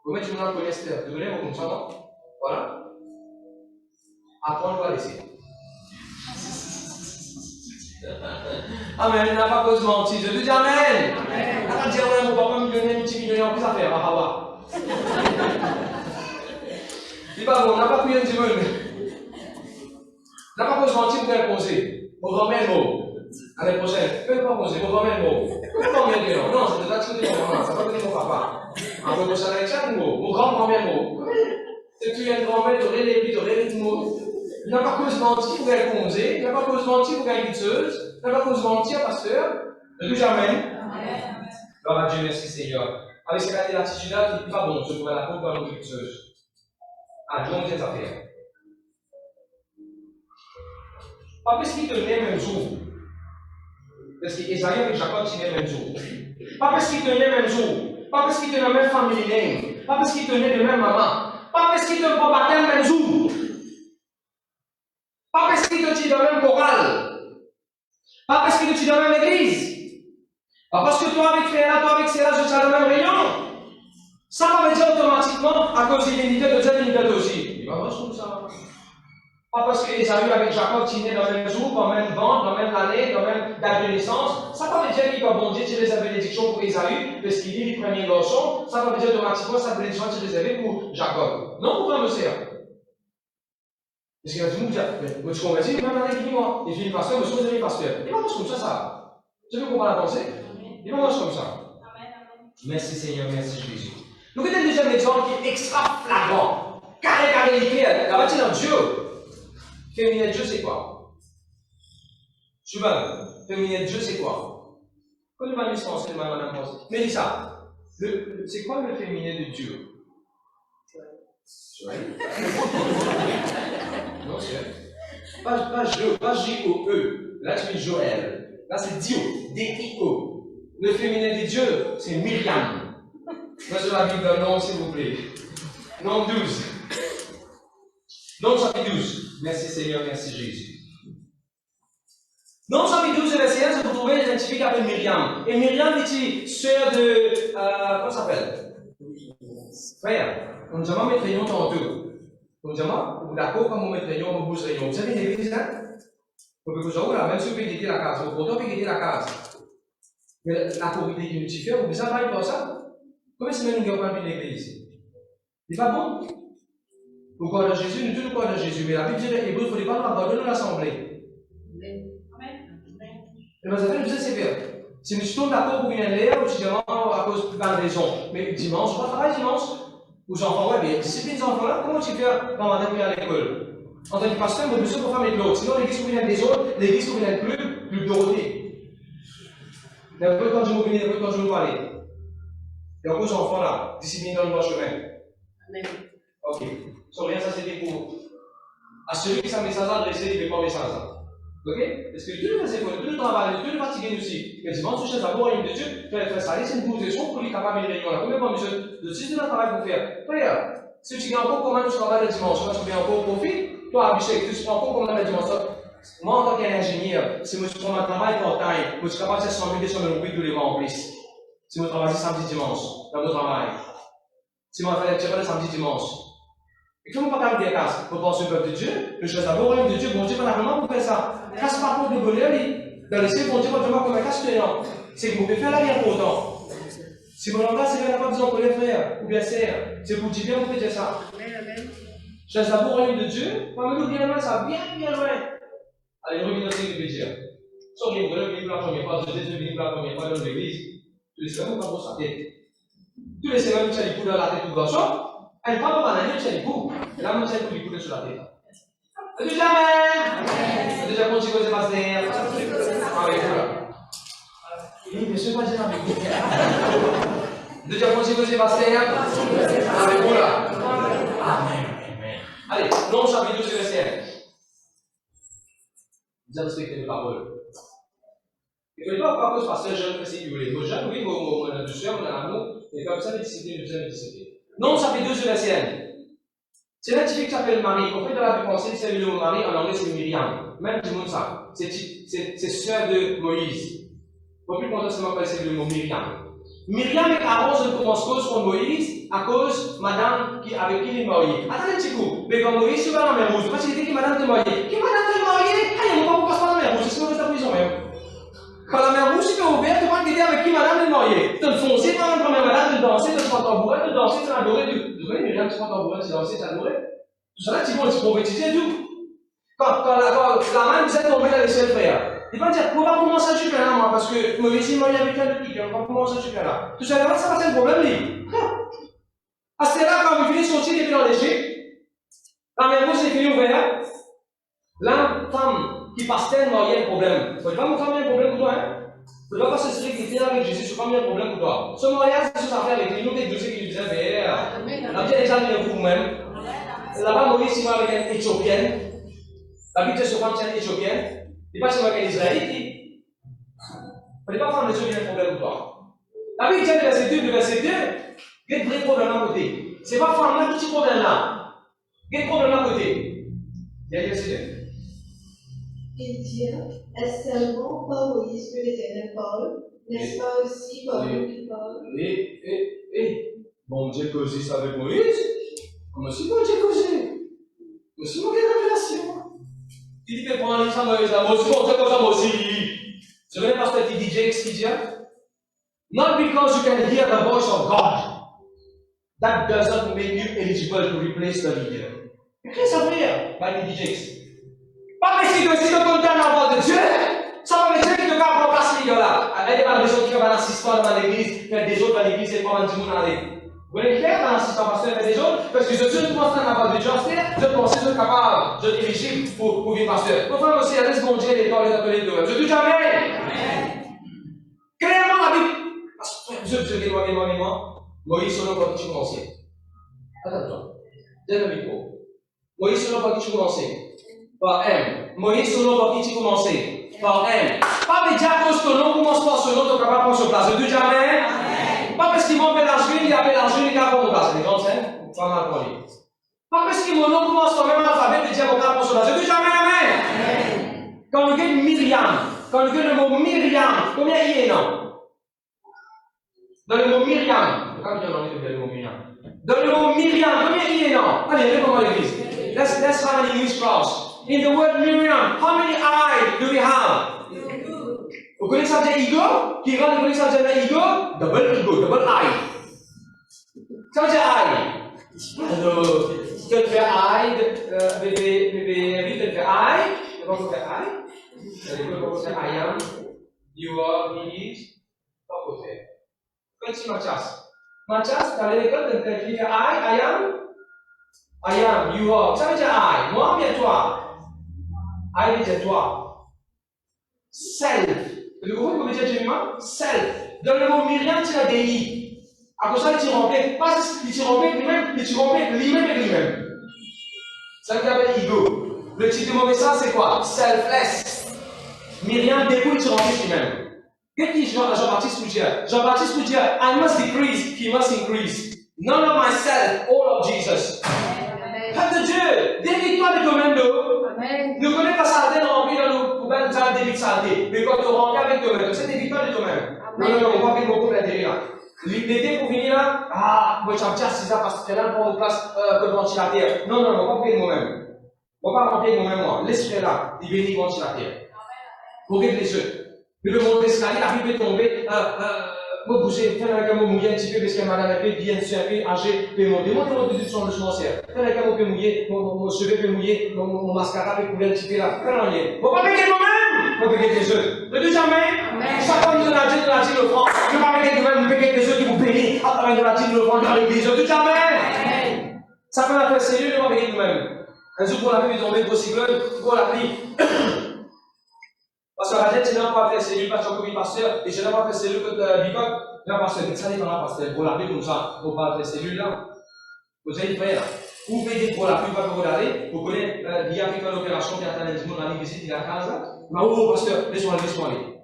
Vous mettez une cholestérol, vous donnez vos consommateurs. Voilà. Après, on va laisser. Amen, n'a pas cause mentir. Je te dis Amen. Amen. On va dire, ouais, mon papa millionnaire, multimillionnaire, en plus à faire, à c'est pas bon, on n'a pas couillé du monde. On n'a pas cause mentir pour qu'elle poser. Mon grand-mère mot. L'année prochaine, ne pas poser, mon grand-mère mot. Non, c'est de la discuter mon maman, ça va donner mon papa. En prochaine élection, mon grand-grand-mère mot. C'est que tu as une grand-mère, tu aurais les pieds, tu aurais les mots. Il n'a pas cause mentir pour qu'elle poser, il n'a pas cause mentir pour qu'elle guitteuse, il n'a pas cause mentir, pasteur. Ne dis jamais. Gloire à Dieu, merci Seigneur. Avec cette attitude-là, qui n'est pas bon, je pourrais la peau pour une guitteuse. Ah, Dieu, on tient à faire. Pas parce qu'il tenait le même jour. Parce qu'Esaïe avec Jacob tenaient le même jour. Pas parce qu'ils tenaient le même jour. Pas parce qu'ils tenaient la même famille name. Pas parce qu'ils tenaient le même maman. Pas parce qu'ils tenaient le baptême le même jour. Pas parce qu'il te dit dans la même chorale. Pas parce qu'il te dit dans la même église. Pas parce que toi avec frère, toi avec Céla, je suis à la même réunion. Ça va me dire automatiquement à cause de l'unité de Dieu, l'unité aussi. Il va voir comme ça. Pas parce que Esaü avec Jacob tenaient dans le même jour, dans le même ventre, dans la même année, dans la même date de naissance. Ça va me dire qu'il va bon Dieu tirer sa bénédiction pour Esaü, parce qu'il dit les premiers garçons. Ça va me dire automatiquement sa bénédiction tirer pour Jacob. Non, pourquoi me sert? Parce qu'il va dire, mais tu convertis, même année qui moi. Il dit, pasteur, monsieur, vous avez pasteur. Il va manger comme ça. Tu veux comprendre la pensée? Il va manger comme ça. Merci Seigneur, merci Jésus. Nous avons un deuxième exemple qui est extra flagrant. Carré, clair. La bâtie dans Dieu. Féminin de Dieu, c'est quoi? Je suis mal. Féminin de Dieu, c'est quoi? Quand tu vas me penser, madame pense. Mélissa, c'est quoi le féminin de Dieu? Non, c'est pas J-O-E. Là, tu mets Joël. Là, c'est Dio. D-I-O. Le féminin de Dieu, c'est Myriam. Moi, sur la Bible, non, s'il vous plaît. Non, 12. Non, chapitre 12. Merci Seigneur, merci Jésus. Dans chapitre 12, verset 1, vous trouvez un type qui s'appelle Myriam. Et Myriam est sœur de. Comment ça s'appelle? Frère, on nous a mis réunion tantôt. On nous a dit, vous d'accord, comme on met réunion, on bouge réunion. Vous avez une église là? Vous pouvez vous dire, là, même si vous pouvez quitter la case, vous pouvez quitter la case. Mais la corrida qui nous fait, vous pouvez savoir pour ça? Combien de semaines nous avons pas vu l'église? Il n'est pas bon? Nous croyons en Jésus, nous tous nous croyons en Jésus, mais la Bible dit que il ne faut pas nous abandonner l'assemblée. Et bien, ça fait une deuxième sévère. Si nous sommes d'accord pour venir l'air, ou si à cause de plein de raisons, mais dimanche, on va travailler dimanche. Aux enfants, ouais, mais discipline des enfants là, comment tu fais quand on va à l'école? En tant que pasteur, nous besoin pour faire mes l'autre. Sinon, l'église convient des autres, l'église convient plus Dorothée. Mais un peu quand je vous venais, un peu quand je vous parlais. Et en cause enfants là, discipline dans le bon chemin. Amen. Ok. Sans rien, ça c'était pour. À celui qui s'est message adressé, il ne fait pas message. Ok? Parce que tout le fait, tout le travail, tout le fatigué aussi. Mais dimanche, tu cherches d'abord une de Dieu, faire ça, c'est une position pour lui capable de réunion là. Combien de monsieur, de 6 de notre travail pour faire? Frère, si tu gagnes encore comment tu travailles le dimanche, tu vas encore profit, toi, Abhishek, tu prends encore comment le dimanche. Moi, en tant qu'ingénieur, si je prends un travail part-time, je suis capable de faire 100 000, 200 000 roupies tous les mois en plus. Si je travaille samedi, dimanche, dans mon travail. Si je fais le samedi, dimanche. Et comment on va faire des casses? Pour penser au peuple de Dieu, je cherche d'abord au royaume de Dieu, bon Dieu, pas vraiment pour faire ça. Casse pas pour de bonheur, dans le ciel, bon Dieu, pas vraiment comme un casse payant. C'est que vous pouvez faire la guerre pour autant. Si mon langage, c'est bien pas besoin pour les frères, ou bien sœurs, c'est pour dire bien, vous faites ça. Je cherche d'abord au royaume de Dieu, pas me bien loin, ça, bien loin. Allez, revenez dans ce que je veux dire. Sans les voleurs, venez pour la première fois, je venez pour la première fois dans l'église, tous les semaines, vous pas pour sa tête. Tous les semaines, vous allez pour dans la tête du garçon. Elle parle pas d'un année, tu coup. Là, on tient le coup du coup sur la tête. Adieu, jamais! Déjà, quand tu veux, c'est pas derrière. Avec vous, là. Oui, bien sûr, pas dire avec vous. Déjà, quand tu veux, c'est pas derrière. Avec vous, là. Amen. Allez, non, chapitre 12, verset 1. Bien respecter les paroles. Et que toi, par contre, pasteur, je ne sais pas si vous voulez. Moi, j'aime, oui, mon douceur, mon amour, et comme ça, les disciplines, nous aime les disciplines. Non, chapitre 12, verset 1. C'est un type qui s'appelle Marie. En fait, dans la Bible française, c'est le mot Marie, en anglais, c'est Myriam. Même tout le monde ça. C'est sœur de Moïse. Pour plus longtemps, c'est le mot Myriam. Myriam et Aaron se commencent cause contre Moïse à cause madame avec qui il est marié. Attendez un petit coup. Mais quand Moïse se va dans la mer rouge, parce qu'il dit que madame est mariée. Qui madame est mariée? Ah, il n'y a pas pour passer dans la mer rouge, c'est ce qu'on reste en prison même. Quand la mer rouge est ouverte, tu vas te dire avec qui madame est mariée. Tu te foncer par la première madame, tu danser, tu prends ton bourret, tu danser, tu adorer. Tu connais Myriam, tu prends ton bourret, tu danser, tu adorer. Tout ça là, tu vas prophétiser et tout. Quand la main vous est tombée dans les ciels, frère. Il va dire, on va commencer à juger là, moi, parce que Moïse est marié avec un autre, on va commencer à juger là. Tout ça là, ça va être un problème, lui. À ce là, quand vous venez sortir depuis dans l'Égypte, la mer rouge est finie ouverte. La femme qui passe tellement, il y a un problème. Tu vas me faire un problème pour toi, hein? Tu ne dois pas s'assurer que tu es avec Jésus, tu vas pas un problème pour toi. Ce mariage, c'est chose à faire avec nous, des dossiers qui nous disaient, la vie est déjà venue vous-même. Là-bas, Moïse s'est marié avec une Éthiopienne. La Bible se prend une Éthiopienne. Il n'est pas seulement avec les Israélites. Il ne faut pas prendre les yeux, il y a un problème pour toi. La Bible dit le verset 2, il y a un vrai problème à côté. Ce n'est pas prendre un petit problème là. Il y a un problème à côté. Il y a le verset 2. ils dirent, est-ce seulement par Moïse que l'Éternel parle? N'est-ce pas aussi par nous qu'il parle? Bon Dieu causait ça avec Moïse. Comment si bon Dieu causait? Mais c'est moi qui ai la révélation. Il dit que pour un livre, ça Moïse, là, moi aussi, bon Dieu comme ça, moi aussi. Je connais pasteur qui dit Jakes qui dit, not because you can hear the voice of God. That doesn't make you eligible to replace the leader. Qu'est-ce que ça veut dire? By T.D. Jakes. Pas parce que si tu entends la voix de Dieu, ça va dire que tu vas remplacer ce leader-là. Il y a des gens qui font un assistant dans l'église, faire des autres dans l'église et prendre un petit mot dans l'église. Vous voulez le faire dans l'assistant pasteur, faire des autres? Parce que je suis commence à la voix de Dieu, je pense que je suis capable, je suis éligible pour vivre pasteur. Pour faire aussi, laisse mon Dieu les temps, les appelés de même. Je ne dis jamais. Clairement, la Bible. Je vais moi. Moïse, selon quand tu commences. Attends, donne le micro. Moïse, selon quand tu commences. Par M. Moïse, selon quand tu commences. Par M. Pas de dire que ton nom commence par ce nom, tu es capable de prendre sur place. Je ne dis jamais. Pas parce qu'ils m'ont fait l'argent, il appelle l'argent, il a pas mon place. Les gens, c'est pas mal pour lui. Pas parce que mon nom commence par le même alphabet, il dit qu'on va prendre sur place. Je ne dis jamais amen. Quand on dit Myriam, quand on dit le mot Myriam, combien il y a non? Dans le mot Myriam, quand il y a le mot Myriam. Dans le mot Myriam, combien il y a non? Allez, réponds-moi l'église. Let's have an English class. In the word Myriam, how many I do we have? Vous connaissez ça veut dire ego? Qui rend vous connaissez ça veut dire ego? Double I. Ça veut dire I. Alors, tu peux faire I, bébé, tu peux faire I. Comment tu fais I? Comment tu fais I am, you are, he is. Pas pour faire. Quanti Mathias? Mathias, dans l'école, tu peux écrire I am, you are. Ça veut dire I. Moi, bien toi. I veut dire toi. Self. Vous comprenez comment dire Jérémie? Self. Dans le mot Myriam, tu as des I. À cause de ça, il t'y remplit. Pas il t'y remplit lui-même, il t'y remplit lui-même et lui-même. Ça veut dire ego. Le titre du mauvais sens, c'est quoi? Selfless. Myriam, dès qu'il t'y remplit lui-même. Qu'est-ce que Jean-Baptiste vous dit? Jean-Baptiste vous dit, I must decrease, he must increase. None of myself, all of Jesus. Peuple de Dieu, dévie-toi de toi-même d'eau. Ne connais pas Sardine remplie dans nos poubelles, nous allons dévier Sardine. Mais quand tu remplis avec toi-même, c'est dévie-toi de toi-même. Non, on va faire beaucoup d'intérêt. L'été pour venir là, moi j'ai un petit assistant parce que tu es là pour une place que le ventilateur. Non, on va pas faire moi-même. On va pas remplir moi-même, moi. Laisse-le là, il bénit le ventilateur. Ouvre les yeux. Le monde d'escalier, la Bible est tombée. Moi, bouger, faire avec un mot mouillé un petit peu parce que madame est bien un peu âgée, peut monter. Moi, je vais sur le semencière. Faire avec un mot peu mouillé, mon cheveu peut mouiller, mon mascara peut couler un petit peu là. Faire un lien. Faut pas payer moi-même! Faut payer tes yeux. Ne dis jamais. Chaque fois que nous donnons le franc, je ne vais pas payer vous-même, vous payez tes yeux qui vous bénissent à travers de la dîme, le franc dans l'église. Ne dis jamais. Ça peut faire sérieux, ne pas payer vous-même. Un jour, pour la Bible est tombée, pour cyclone, pour la pluie. Parce que la tête, c'est là pour faire cellule, parce que comme pasteur, et je n'ai pas fait cellule que l'époque, là, parce que ça dépend là, parce que pour la pluie, comme ça, pour pas faire cellule là. Vous avez fait là. Vous payez pour la pluie, pas pour regarder. Vous connaissez, il y a fait une opération qui a atteint les gens dans l'église, il a 15 ans. Mais où, parce que, laissez-moi aller.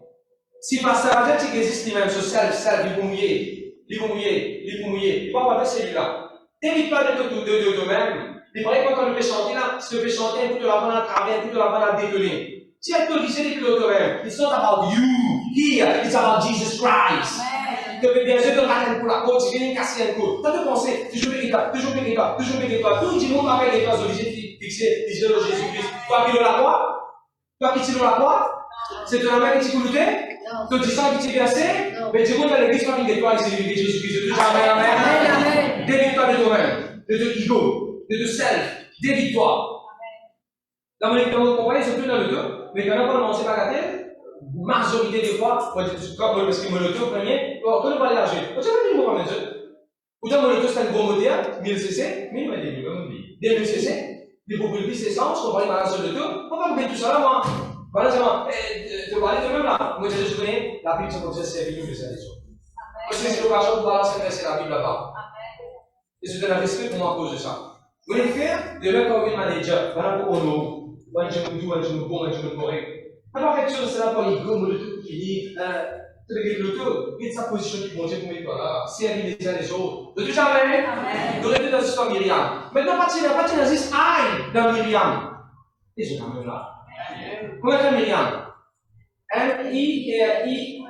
Si pasteur la tête, il existe lui-même, ce self, il vous mouiller. Il ne va pas faire cellule là. T'évites pas de toi-même. Il paraît que quand le péché chanter là, si le péché chanter, tout la bonne à travers, tout la bonne à détonner. Si elle te disait que toi-même, it's not about you here, it's about Jesus Christ. Tu veux bien sûr te rater pour la côte, tu viens casser un coup. Tu as pensé, toujours pégué toi. Tout le monde avec les places d'origine fixées, disent le Jésus-Christ. Toi qui l'as la croix, toi qui tires la croix, c'est ton amène qui t'y goûtait, ton disant qui t'y versé, mais tu vois dans l'église, toi qui toi, c'est Jésus-Christ. Tu dis amen. Dévie-toi de toi-même, de ton ego, de ton self, dévie-toi. Dans mon compagnie, c'est plus dans le dos. Mais quand on ne sait pas gâter, majorité des fois, comme parce que mon auto premier, on ne peut pas l'élargir. On ne sait pas dire comment mettre. Ou bien mon auto c'est un gros moteur, 1000 cc, 2000 cc, des beaucoup plus d'essence, on va aller dans le auto, on va mettre tout ça là, moi. Voilà, c'est moi. Tu vas aller toi-même là. Moi, je connais la Bible, c'est comme ça, c'est avec nous, mais c'est ça. Parce que c'est l'occasion de balancer la Bible là-bas. Et je donne un respect pour moi à cause de ça. Vous voulez faire de même quand vous êtes manager, voilà pour Ono. Je me correct. Alors, quelque chose, c'est là pour les gommes, le tout qui dit, le tout, il y a sa position qui monte pour mettre là, servir les uns les autres. De tout jamais, il aurait été dans l'histoire Myriam. Maintenant, pas de nazis, aïe, dans Myriam. Et je n'en là. Comment écrit Myriam? M-I-R-I.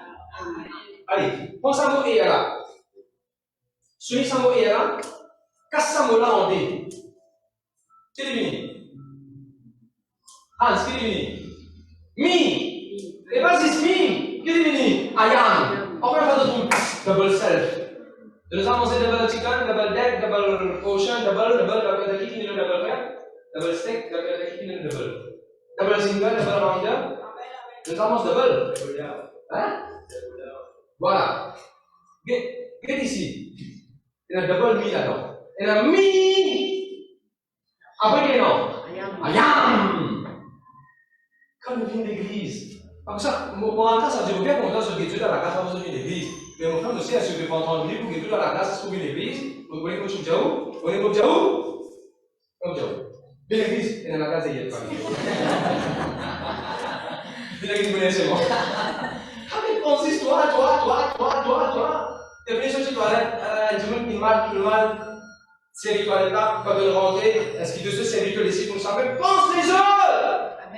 Allez, prends ça mot et là. Soumis ça mot et là. Casse ça mot là en D. Qui est venu? Hans, qui est venu? Me. Et pas c'est me. Qui est venu? I am. Après, on va faire double self. Nous avons fait double chicken, double deck, double ocean, double steak, double single, double rounder. Nous avons double. Hein? Voilà. Regarde ici. Il y a double me là-dedans. Il y a me. Après, il y a non. I am. Quand nous venons d'église. Comme ça, pour un cas, ça veut bien qu'on doit se guérir dans la casa, vous venez d'église. Mais mon frère aussi, à ce que vous entendez, pour guérir dans la casa, c'est pour une église. Vous voulez que je vous dise où? Vous voulez que je vous dise où? Bien l'église, et dans la casa, il y a pas. Bien l'église, vous connaissez moi. Avec Francis, toi. Et puis, sur les toilettes, il mal, c'est les toilettes là, quand elle rentrer, est-ce qu'il de se servir que les sites comme ça? Mais pense les œufs!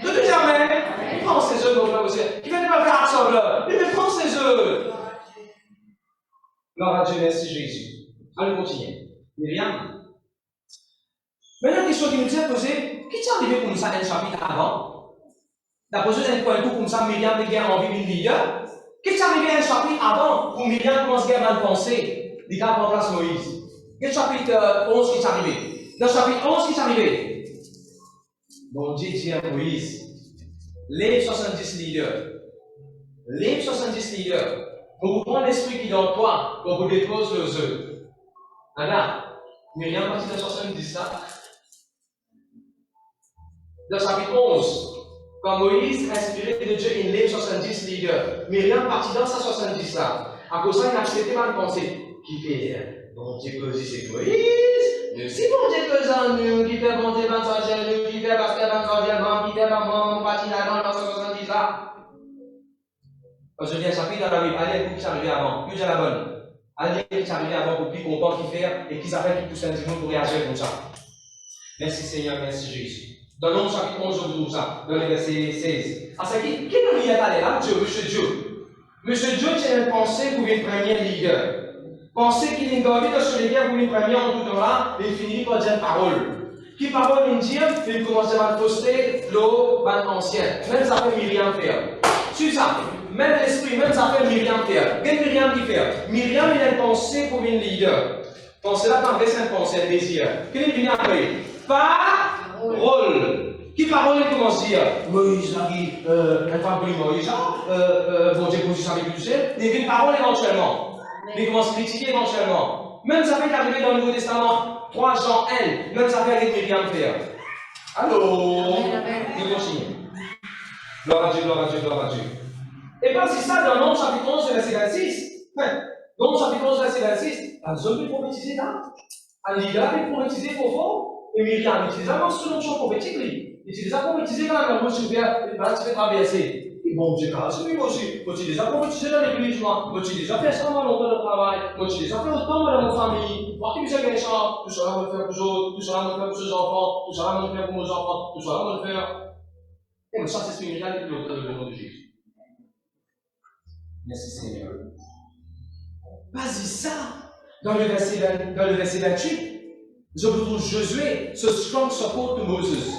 Ne te jamais! Pense les œufs, mon frère aussi. Il ne fait pas faire ça, là. Il fait pense les œufs! Gloire à Dieu, merci Jésus. Allez, continuer. Myriam. Maintenant, la question qui nous est posée, qu'est-ce qui est arrivé comme ça un chapitre avant? La posé un point comme ça, Myriam a envie d'une leader. Qu'est-ce qui est arrivé un chapitre avant où Myriam commence à mal penser? Il a remplacé Moïse. Quel chapitre 11 qui est arrivé? Dans le chapitre 11 qui est arrivé? Bon Dieu dit à Moïse, lève 70 leaders. Lève 70 leaders. Pour prendre l'esprit qui est dans toi, pour vous dépose les œufs. Regarde, Myriam partit dans 70 là. Dans le chapitre 11, quand Moïse, inspiré de Dieu, il lève 70 leaders. Myriam partit dans sa 70 là. À cause de ça, il a accepté mal penser. Qui fait bon Dieu que c'est Moïse? Mais si bon Dieu que ça, nous, qui fait bon Dieu, nous, qui fait parce que qui fait maman, parti là dans la 70 là. Quand je viens chapitre dans la Bible, allez, pour qui s'arrivait avant, plus à la bonne. Allez, qui s'arrivait avant pour plus comprendre qui faire et qui savait qui pousse un petit pour réagir comme ça. Merci Seigneur, merci Jésus. Dans le chapitre 11, je vous trouve ça, dans le verset 16. Ah, c'est qui est le leader là? Dieu, Monsieur Dieu. Monsieur Dieu, tu as une pensée pour une première leader. Pensez qu'il est gardé dans ce leader pour une première en tout temps là, et il finit par dire parole. Qui parole il dit, il commence à poster l'eau ancienne. Même ça fait Myriam faire. C'est ça. Même l'esprit, même ça fait Myriam faire. Qu'est-ce que Myriam qui fait? Myriam, il a une pensée pour une leader. Pensez là, quand c'est une pensée, un désir. Qu'est-ce qu'il vient après? Parole. Qui parole il commence à dire? Moïse, un femme pour Moïse, bon Dieu, pour ça avec tout seul. Il vient parole éventuellement. Il commence à critiquer éventuellement. Même ça fait arriver dans le Nouveau Testament, 3 Jean 1, même ça fait avec Myriam faire. Allô? Il continue. Gloire à Dieu, gloire à Dieu, gloire à Dieu. Et pas c'est ça dans Nombre chapitre 11, verset 26. Nombre chapitre 11, verset 26. Un homme peut prophétiser là. Un leader peut prophétiser pour fort. Et Myriam utilise un instrument prophétique. Il utilise un prophétiser quand même. Moi, je vais traverser. Et bon Dieu, car c'est lui aussi. Moi, tu déjà prophétisé dans l'église, moi. Moi, tu déjà fait ça dans mon travail. Moi, tu déjà fait autant dans ma famille. Moi, tu sais bien ça. Tout ça va me faire pour les autres. Tout ça va me faire pour ses enfants. Tout ça va me faire pour mes enfants. Tout ça va me faire. Et ça, c'est ce que Myriam dit dans le nom de Jésus. Merci Seigneur. Vas-y, ça. Dans le verset 28, je vous trouve Josué, ce strong support to Moses.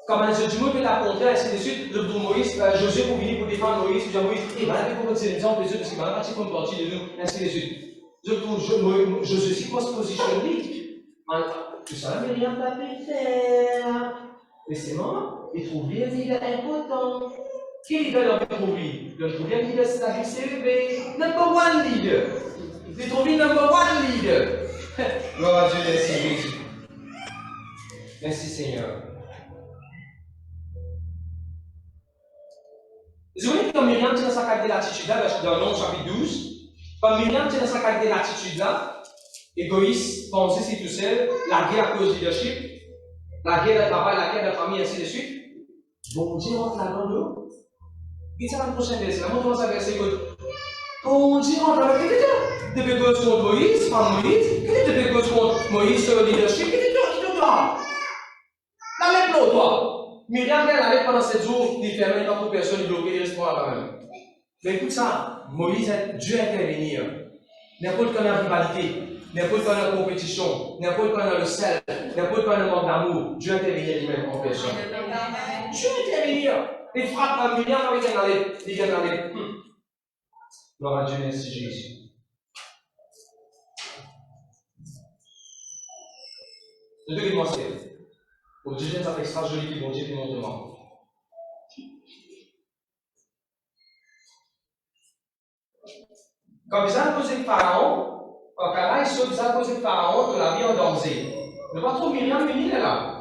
Comme un Dieu peut l'affronter, ainsi de suite, je vous trouve Moïse, Josué pour venir pour défendre Moïse, puis Moïse, et voilà, pour continuer les gens, les autres, parce qu'il va partir comme partie de nous, ainsi de suite. Je trouve Josué si post-position lead. Tout ça, Myriam va faire. Mais c'est mort, il trouve bien un leader important. Quel leader il trouve lui? Il trouve bien un leader, c'est la CRB, number one leader. Il trouve lui number one leader. Gloire à Dieu, merci Jésus. Merci Seigneur. Vous voyez quand Myriam tient sa qualité d'attitude là, dans le Nombre chapitre 12, quand Myriam tient sa qualité d'attitude là, égoïste, penser c'est tout seul, la guerre à cause du leadership, la guerre de travail, la guerre de famille, ainsi de suite. Bon Dieu rentre là-dedans de l'eau. Et ça va le prochain verset. Là, montre-moi ça verset que bon Dieu rentre là-dedans. Qu'est-ce que tu fais cause contre Moïse, pas Moïse? Qu'est-ce que tu fais cause contre Moïse sur le leadership? Qu'est-ce que tu fais? La même l'eau, toi. Myriam, elle allait pendant 7 jours, il fermait pas pour personne, il bloquait les espoirs quand même. Mais écoute ça, Moïse, Dieu intervenir. N'importe quand il y a rivalité, n'importe quand il y a compétition, n'importe quand il y a le sel, n'importe quand il y a le manque d'amour, Dieu intervenir lui-même en personne. Dieu intervenir. Il frappe Myriam avec un allée, il vient d'aller. Gloire à Dieu, merci Jésus. Le deuxième mois, c'est. Pour Dieu, ça fait extra joli qui vont dire, mon demande. Quand vous avez posé Pharaon, quand Canaï se vous avez posé Pharaon de la vie en danger. Ne pas trop Myriam, il est là.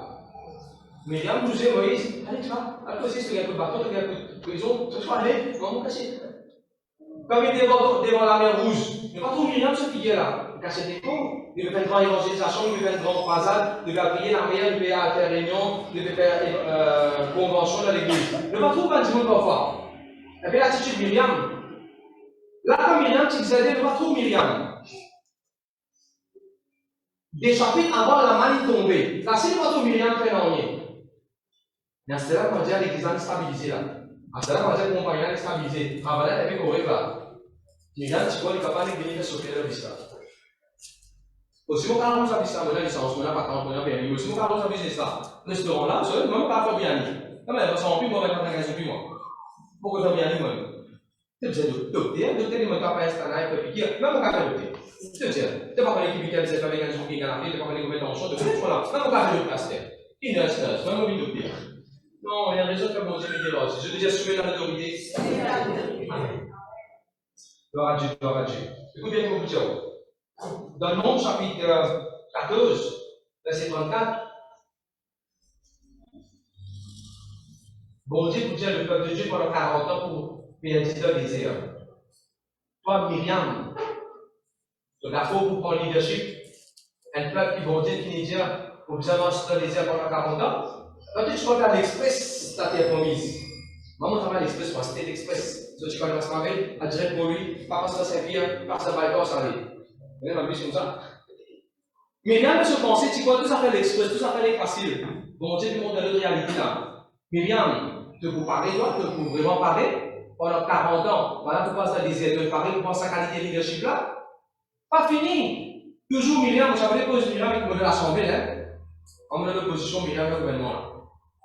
Myriam nous dit Moïse, allez, tu vas, allez poser sur un coup de bateau, sur un coup de prison, tu vas aller, tu vas me cacher. Comme il était devant la mer Rouge, ne pas trop Myriam se figuer là. Il cachait des cons, il veut faire une grande évangélisation, il veut faire une grande croisade, il veut prier la mer, il veut faire réunion, il veut faire convention dans l'église. Ne pas trop 20 minutes parfois. Et puis l'attitude de Myriam. Là, comme Myriam, tu disais, ne pas trop Myriam. Des chapitres avant la main est tombée. Là, si ne pas trop Myriam fait rien. Mais c'est là qu'on dit à l'église est stabilisée là. C'est là qu'on dit que mon pari est stabilisé. Travailler avec correct là. Myriam, tu vois, il est capable de venir sur le vista. Aussi, mon carreau, ça vista, moi, licence, moi, pas quand on a permis. Aussi, mon carreau, ça vista ça. Restaurant là, vous savez, même pas faire bien. Non, mais ça en plus, moi, maintenant, magasin plus moi. Pourquoi ça bien, moi? C'est besoin de docteur, docteur, il m'a pas fait un aïe, puis même mon café docteur. C'est bien. Tu n'as pas parlé qui vient de avec un jour qui est canapé, tu n'as pas parlé comment mettre en chaud, de voilà. Même mon café docteur, c'est. Une heure, même mon docteur. Non, il y a des autres comme on dit, mais là, je déjà soumis dans l'autorité. Gloire à Dieu, gloire à Dieu. Écoute bien, mon petit. Dans le Nombre, chapitre 14, verset 34, bon Dieu pour dire le peuple de Dieu pendant 40 ans pour pénétrer dans le désert. Toi, Myriam, tu as faux pour prendre le leadership. Un peuple qui bon Dieu qui n'est dire pour bien marcher dans le désert pendant 40 ans. Quand tu regardes l'Express, ta terre promise. Maman travaille l'Express, moi c'était l'Express. Si tu connais pas avec, à direct pour lui, pas parce que ça s'inspire, pas parce que ça va pas s'aller. Vous voyez ma bûche comme ça? Myriam se pensait, tu vois, tout ça fait l'Express, tout ça fait facile. Bon Dieu, tu montres notre réalité là. Myriam, te pour parler, toi, te pour vraiment parler, pendant 40 ans, voilà pourquoi ça désire de parler, pourquoi sa qualité de leadership là. Pas fini. Toujours Myriam, j'avais posé Myriam avec le de l'Assemblée, hein. En menant l'opposition, Myriam, le gouvernement là.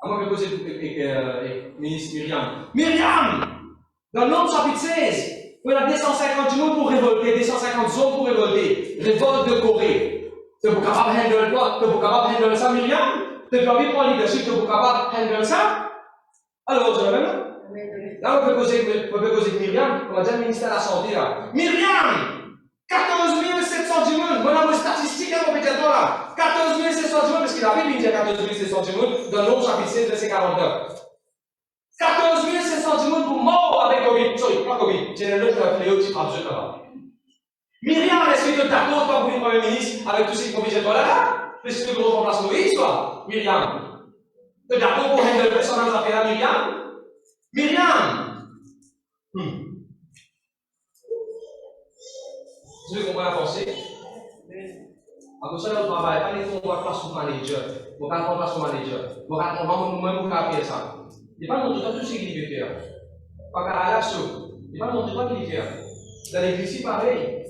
À moi, je vais poser le ministre Myriam. Myriam! Dans le Nombre chapitre 16, il y a 250 jours pour révolter, 250 zones pour révolter. Révolte de Corée. Tu es capable de handler quoi? Tu es capable de handler ça, Myriam? Tu es capable de prendre leadership, tu es capable de handler ça? Alors, je l'avais même. Là, on peut poser Myriam, on va dire le ministère de la Santé là. Myriam! 14 710 000, on a une statistique à compétiteur là. 14 710 000, parce qu'il avait dit 14 710 000 dans le Nombre chapitre 16, verset 49. 14 710 000 pour mort avec Covid. Sorry, pas Covid. C'est le fléau qui frappe ce là-bas. Myriam, est-ce que tu es d'accord, toi, pour être Premier ministre, avec tous ces compétiteurs là? Est-ce que tu veux remplacer Moïse, toi? Myriam. Tu es d'accord pour handler son affaire là, Myriam? Myriam! Tu veux comprendre la pensée? À cause de ça, on travaille pas les fonds, on va pas sur manager. On va pas sur manager. On va même faire ça. Il n'est pas montré tout ce qu'il veut faire. Pas qu'à la chose. Il n'est pas montré pas qu'il veut faire. Dans l'église, c'est pareil.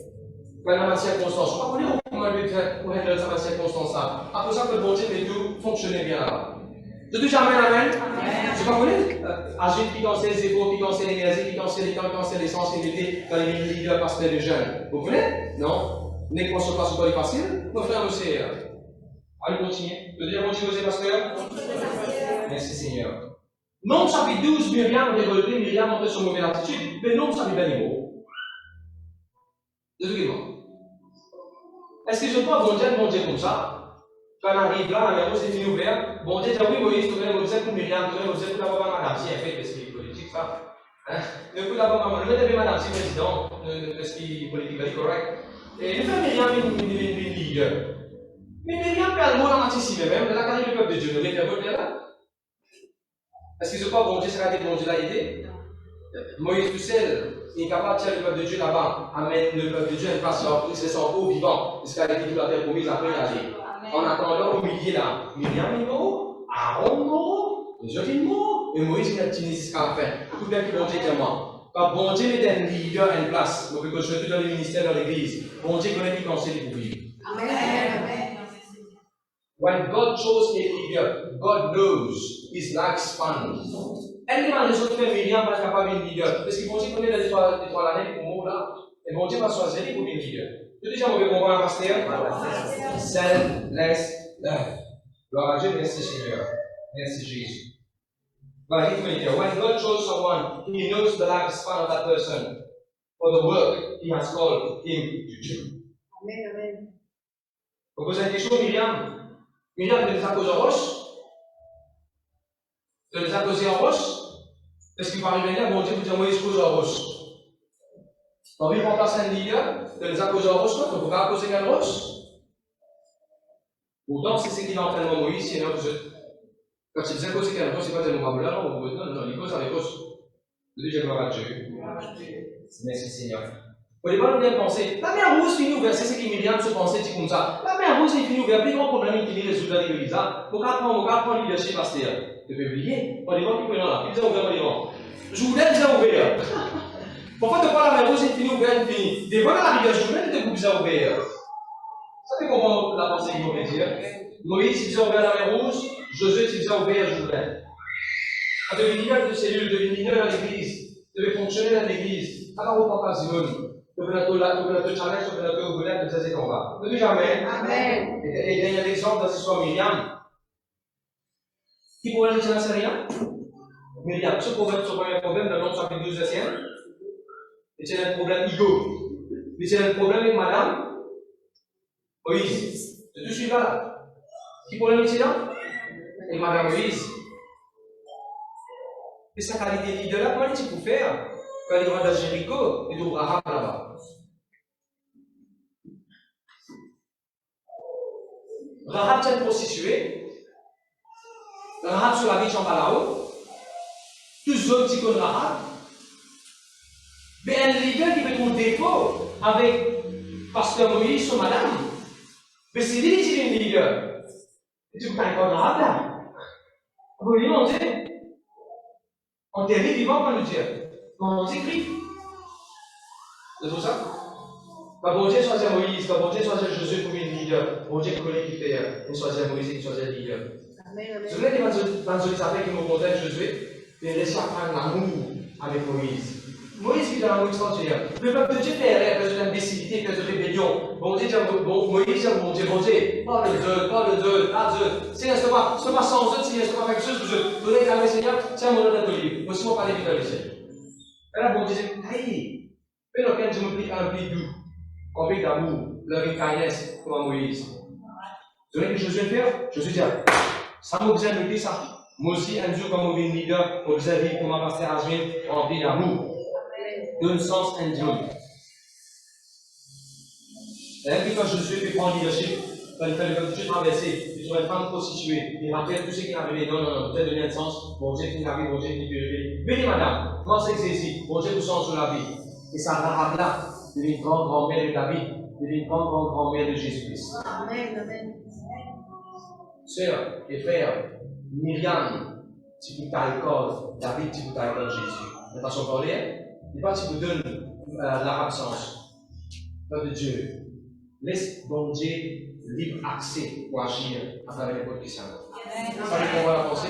Quand il y a une circonstance, on ne va pas comment il veut faire pour handler cette circonstance là. À cause de ça, que le bon Dieu fait tout fonctionner bien là-bas. Je dis jamais amen. Je ne pas connaître. Agite, qui cancelle les épaules, qui cancelle l'énergie, qui cancelle les temps, qui cancelle l'essence, qui était dans les leaders pasteurs de jeunes. Vous connaissez? Non? N'est pas sur place pas facile. Mon frère, monsieur. Allez, continuer. Je veux dire, continuez, pasteur. Merci, Seigneur. Nombre chapitre 12, Myriam révolté, Myriam montré son mauvaise attitude. Mais Nombre chapitre 20 mots. Deuxièmement. Est-ce que je peux avoir bon Dieu comme ça? Quand on arrive là, la c'est fini ouvert. Bon Dieu dit oui, Moïse, tu connais Moïse pour Myriam, tu connais Moïse pour d'abord madame, si elle fait parce qu'il est politique, ça. Le coup d'abord, maman, le mettre madame, si président, parce qu'il est politique, correct. Et le fait Myriam, une leader. Mais Myriam, elle m'a anticipé même, elle a gagné le peuple de Dieu, le fait voter là. Est-ce que je crois que bon Dieu sera dit bon Dieu l'a aidé? Moïse tout seul, il est capable de tirer le peuple de Dieu là-bas, amener le peuple de Dieu à une place où c'est son eau vivant, parce qu'elle a été toute la terre promise après y aller. En attendant, au milieu là, Myriam est mort, Aaron est mort, Et Dieu dit non. Et Moïse, il a dit jusqu'à la fin. Tout bien que bon Dieu est moi. Quand bon Dieu met un leader à une place, donc que je suis dans le ministère, dans l'église, bon Dieu connaît qui conseille pour vivre. Amen. When God chose a leader, God knows his lifespan. Elle demande les autres frères, Myriam va être capable de leader. Parce que bon Dieu connaît les trois années pour moi là. Et bon Dieu va choisir pour une leader. Tu dis, on veut comprendre un pasteur? Selfless love. Gloire à Dieu, merci Seigneur. Merci Jésus. Voilà, he told you, when God chose someone, he knows the lifespan of that person for the work he has called him to do. Amen. Vous posez une question, Myriam? Myriam, tu les as posés en roche? Tu les as posés en roche? Parce qu'il va arriver là, bon Dieu vous dit, Moïse pose en roche. Tu as envie de remplacer un leader? Tu les as posés en roche, toi? Tu ne peux pas poser qu'une roche? Pourtant, c'est ce qu'il a entraîné Moïse, c'est là, quand il disait causer qu'une roche, c'est pas des vocabulaire, non, il cause avec roche. Je dis, gloire à Dieu. Merci Seigneur. Au départ, on vient de penser, la mer rouge finit ouverte, c'est ce qui Myriam se pensait comme ça. La mer rouge finit ouverte, plus grand problème, il finit résoudre dans l'église. Pour apprendre le leadership pasteur. Tu peux oublier, on est pas qui peut là, il disait ouvert, on est là. Je voulais déjà ouvert. Pour faire de quoi la mer rouge finit ouverte, il finit. Des fois, la rigueur, je voulais te déjà ouvert. Ça fait comprendre la pensée qu'il veut dire. Moïse, il disait ouvert la mer rouge, Josué, il disait ouvert, je voulais. Tu devais leader de cellule, tu devais leader dans l'église, tu devais fonctionner dans l'église. Alors, on va pas Simone. Tu peux notre challenge, tu peux notre gouverneur de ces combats. Ne dis jamais. Amen. Et il y a l'exemple dans l'histoire Myriam. Qui pourrait dire c'est rien? Myriam, ce premier problème dans notre chapitre 12 verset 1, c'est un problème ego. Mais c'est un problème avec madame Moïse. Je te suis là. Qui pourrait dire là? Avec madame Moïse. Et sa qualité de leader là, comment tu peux faire? Quand il va dans Jéricho, il trouve Rahab là-bas. Rahab est une prostituée. Rahab sur la vie de Jean Palao. Tous les autres qui connaissent Rahab. Mais un leader qui fait un défaut avec Pasteur Moïse, son madame. Mais c'est lui qui est un leader. Et tu peux pas encore Rahab là. Vous voyez, mon Dieu. On est vivant par le Dieu. On s'écrit. C'est tout ça? Quand bon Dieu choisit Moïse, quand bon Dieu choisit Josué pour une leader, bon Dieu connaît qui fait, il choisit Moïse et il choisit le leader. Je voulais dire l'évangéliste qui me contacte Josué, il laisse apprendre l'amour avec Moïse. Moïse vit dans l'amour extraordinaire. Le peuple de Dieu fait erreur, parce que d'imbécilité, parce de rébellion. Bon Dieu dit, Moïse dit, bon Dieu, pas de Dieu, pas Dieu. Seigneur, c'est pas sans eux, Seigneur, c'est pas quelque chose que je voudrais calmer, Seigneur, tiens mon nom dans ton livre. Voici mon parler vite avec Seigneur. Et là, bon Dieu dit, hey, mais dans quel je me plie un pli doux, avec d'amour, loving kindness, comme à Moïse. Vous savez que je vais faire? Je suis dit, ça m'a besoin de dire ça. Moi aussi, un jour, comme un leader, vous avez comme un pasteur Asmin, rempli d'amour. D'un sens indien. Et quand Josué fait prendre leadership, quand il fait le peuple de Dieu traverser, il trouve une femme prostituée, il rappelle tout ce qui est arrivé. Non, vous avez donné un sens. Bon Dieu qui arrive, bon Dieu qui peut. Venez, madame, comment c'est ici? Bon Dieu vous sent sur la vie. Et ça Rahab là, devient une grande grand-mère de David, devient une grande grand-mère de Jésus-Christ. Amen. Sœurs et frères, Myriam, tu peux t'accorder, David, tu peux t'accorder Jésus. De façon parler, il va tu vous donne la absence. Peuple de Dieu, laisse bon Dieu libre accès pour agir à travers les politiciens. Ça veut dire qu'on va la penser.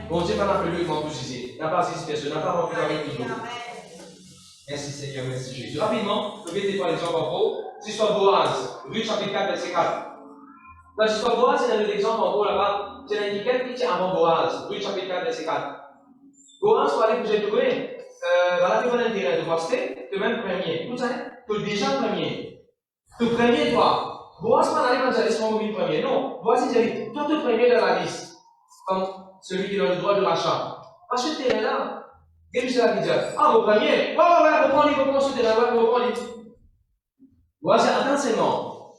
Bon Dieu n'a pas appelé le m'enthousiasmer, n'a pas assisté personne, n'a pas rempli avec nous. Merci Seigneur, merci Jésus. Rapidement, je vais dévoiler l'exemple en gros. L'histoire Boaz, Ruth chapitre 4, verset 4. Dans l'histoire Boaz, c'est un exemple en gros là-bas. C'est l'indicateur qui tient avant Boaz, Ruth chapitre 4, verset 4. Boaz, pour aller que j'ai trouvé, voilà, tu vas l'intérêt de passer, tu même premier. Tout ça, tu es déjà premier. Tu es premier, toi. Boaz, pas aller quand tu allais sur le premier. Non, Boaz, il dit, toi, tu es premier dans la liste. Comme celui qui a le droit de l'achat. Parce que tu es là. Et puis c'est là qui dit, ah, mon premier, ouais, reprends ce terrain, reprends-le. Voilà, c'est attention.